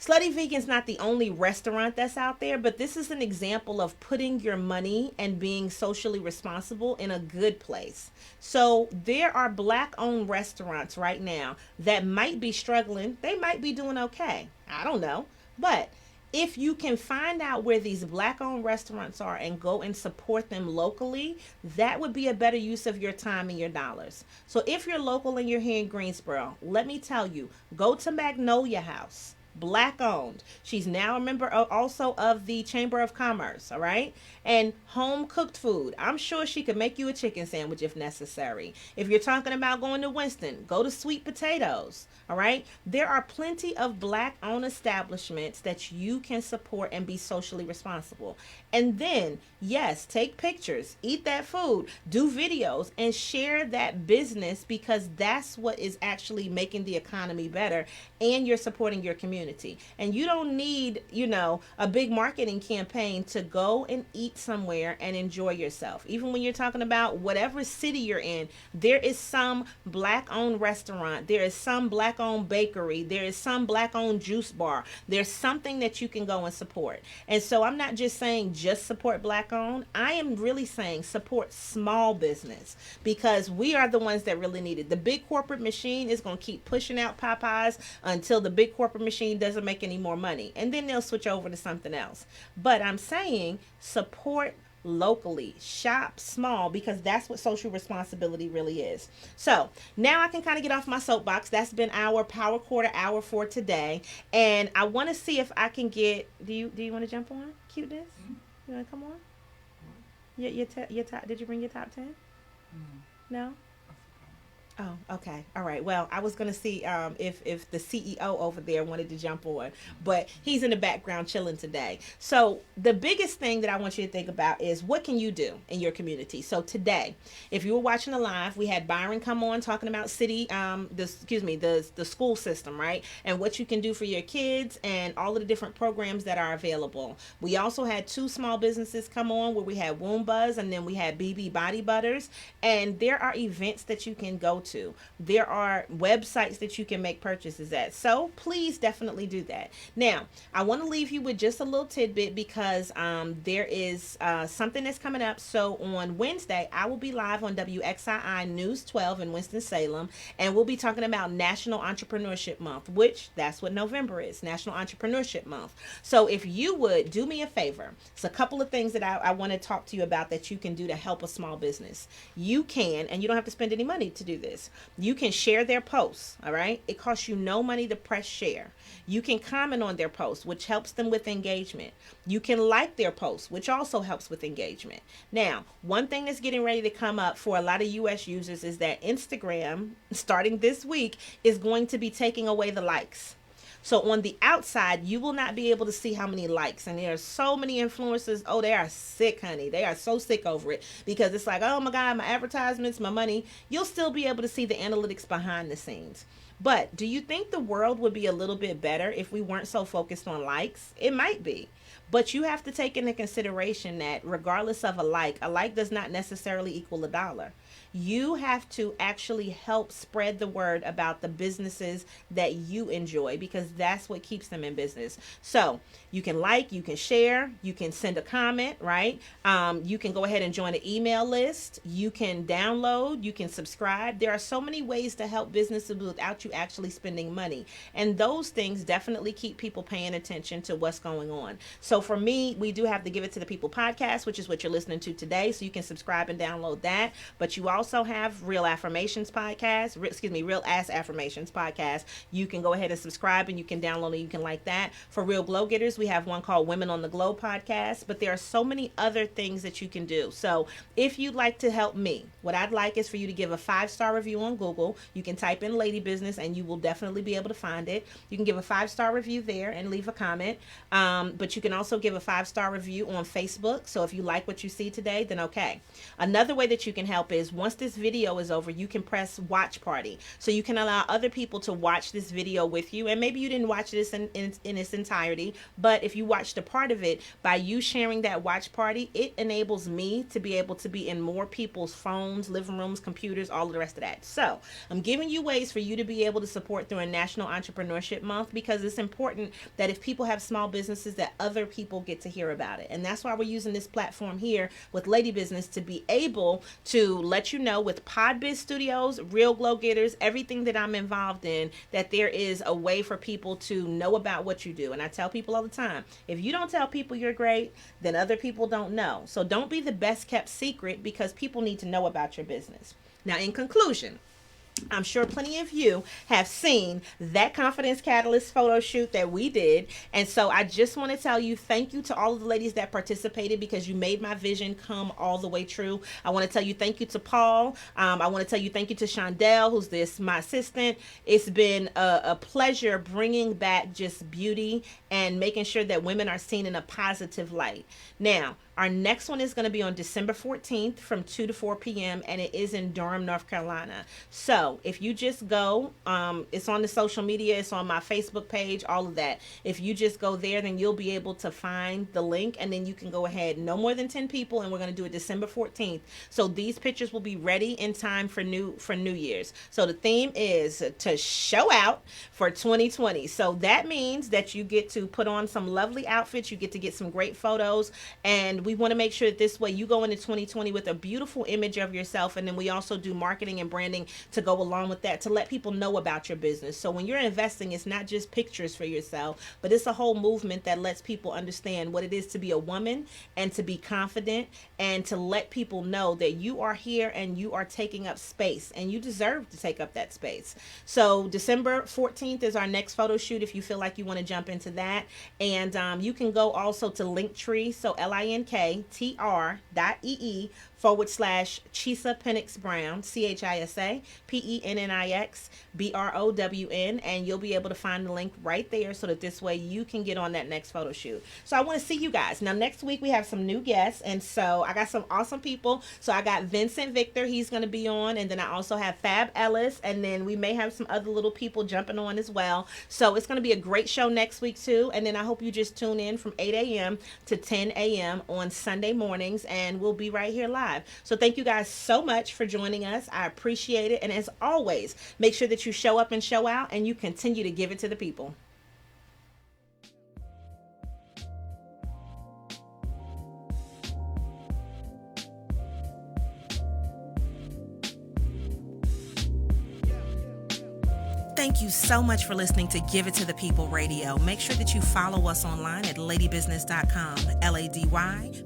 Slutty Vegan's not the only restaurant that's out there, but this is an example of putting your money and being socially responsible in a good place. So there are black-owned restaurants right now that might be struggling. They might be doing okay. I don't know. But if you can find out where these black-owned restaurants are and go and support them locally, that would be a better use of your time and your dollars. So if you're local and you're here in Greensboro, let me tell you, go to Magnolia House. Black owned. She's now a member also of the Chamber of Commerce, all right? And home cooked food. I'm sure she could make you a chicken sandwich if necessary. If you're talking about going to Winston, go to Sweet Potatoes, all right? There are plenty of Black owned establishments that you can support and be socially responsible. And then, yes, take pictures, eat that food, do videos, and share that business, because that's what is actually making the economy better, and you're supporting your community. And you don't need, a big marketing campaign to go and eat somewhere and enjoy yourself. Even when you're talking about whatever city you're in, there is some Black owned restaurant, there is some Black owned bakery, there is some Black owned juice bar. There's something that you can go and support. And so I'm not just saying just support Black owned. I am really saying support small business, because we are the ones that really need it. The big corporate machine is going to keep pushing out Popeyes until the big corporate machine doesn't make any more money, and then they'll switch over to something else. But I'm saying support locally, shop small, because that's what social responsibility really is. So now I can kind of get off my soapbox. That's been our Power Quarter hour for today, and I want to see if I can get. Do you want to jump on cuteness? You want to come on? Your top. Did you bring your top 10? No. Oh, okay. All right. Well, I was going to see if the CEO over there wanted to jump on, but he's in the background chilling today. So the biggest thing that I want you to think about is, what can you do in your community? So today, if you were watching the live, we had Byron come on talking about the school system, right? And what you can do for your kids and all of the different programs that are available. We also had 2 small businesses come on, where we had Womb Buzz and then we had BB Body Butters. And there are events that you can go to. There are websites that you can make purchases at. So please definitely do that. Now, I want to leave you with just a little tidbit, because there is something that's coming up. So on Wednesday, I will be live on WXII News 12 in Winston-Salem, and we'll be talking about National Entrepreneurship Month, which that's what November is, National Entrepreneurship Month. So if you would do me a favor, it's a couple of things that I want to talk to you about that you can do to help a small business. You can, and you don't have to spend any money to do this. You can share their posts, all right? It costs you no money to press share. You can comment on their posts, which helps them with engagement. You can like their posts, which also helps with engagement. Now, one thing that's getting ready to come up for a lot of US users is that Instagram, starting this week, is going to be taking away the likes. So on the outside, you will not be able to see how many likes. And there are so many influencers. Oh, they are sick, honey. They are so sick over it, because it's like, oh my God, my advertisements, my money. You'll still be able to see the analytics behind the scenes. But do you think the world would be a little bit better if we weren't so focused on likes? It might be. But you have to take into consideration that regardless of a like does not necessarily equal $1. You have to actually help spread the word about the businesses that you enjoy, because that's what keeps them in business. So you can like, you can share, you can send a comment, right? You can go ahead and join an email list. You can download, you can subscribe. There are so many ways to help businesses without you actually spending money. And those things definitely keep people paying attention to what's going on. So for me, we do have the Give It to the People podcast, which is what you're listening to today. So you can subscribe and download that. But you also have Real Affirmations podcast, Real Ass Affirmations podcast. You can go ahead and subscribe, and you can download it. You can like that. For Real Glow Getters, we have one called Women on the Glow podcast. But there are so many other things that you can do. So if you'd like to help me, what I'd like is for you to give a 5-star review on Google. You can type in Lady Business, and you will definitely be able to find it. You can give a 5-star review there and leave a comment. But you can also give a 5-star review on Facebook. So if you like what you see today, then okay. Another way that you can help is, once this video is over, you can press watch party. So you can allow other people to watch this video with you. And maybe you didn't watch this in its entirety, but if you watched a part of it, by you sharing that watch party, it enables me to be able to be in more people's phones, living rooms, computers, all of the rest of that. So I'm giving you ways for you to be able to support during National Entrepreneurship Month, because it's important that if people have small businesses, that other people get to hear about it. And that's why we're using this platform here with Lady Business to be able to let you know, with Podbiz Studios, Real Glow Getters, everything that I'm involved in, that there is a way for people to know about what you do. And I tell people all the time, if you don't tell people you're great, then other people don't know. So don't be the best kept secret, because people need to know about your business. Now, in conclusion, I'm sure plenty of you have seen that Confidence Catalyst photo shoot that we did. And so I just want to tell you thank you to all of the ladies that participated, because you made my vision come all the way true. I want to tell you thank you to Paul. I want to tell you thank you to Shondell, who's my assistant. It's been a pleasure bringing back just beauty and making sure that women are seen in a positive light. Now, our next one is going to be on December 14th from 2 to 4 p.m. and it is in Durham, North Carolina. So if you just go, it's on the social media, it's on my Facebook page, all of that. If you just go there, then you'll be able to find the link, and then you can go ahead. No more than 10 people, and we're going to do it December 14th. So these pictures will be ready in time for New Year's. So the theme is to show out for 2020. So that means that you get to put on some lovely outfits, you get to get some great photos, and we want to make sure that this way you go into 2020 with a beautiful image of yourself. And then we also do marketing and branding to go along with that, to let people know about your business. So when you're investing, it's not just pictures for yourself, but it's a whole movement that lets people understand what it is to be a woman and to be confident, and to let people know that you are here and you are taking up space and you deserve to take up that space. So December 14th is our next photo shoot if you feel like you want to jump into that. And you can go also to Linktree, so linktr.ee/Chisa Penix Brown, CHISA PENNIX BROWN, and you'll be able to find the link right there, so that this way you can get on that next photo shoot. So I want to see you guys. Now next week we have some new guests, and so I got some awesome people. So I got Vincent Victor, he's going to be on, and then I also have Fab Ellis, and then we may have some other little people jumping on as well. So it's going to be a great show next week too, and then I hope you just tune in from 8 a.m. to 10 a.m. on Sunday mornings, and we'll be right here live. So thank you guys so much for joining us. I appreciate it. And as always, make sure that you show up and show out, and you continue to give it to the people. Thank you so much for listening to Give It to the People Radio. Make sure that you follow us online at ladybusiness.com, LADYBIZNESS.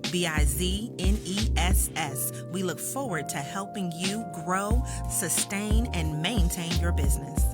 We look forward to helping you grow, sustain, and maintain your business.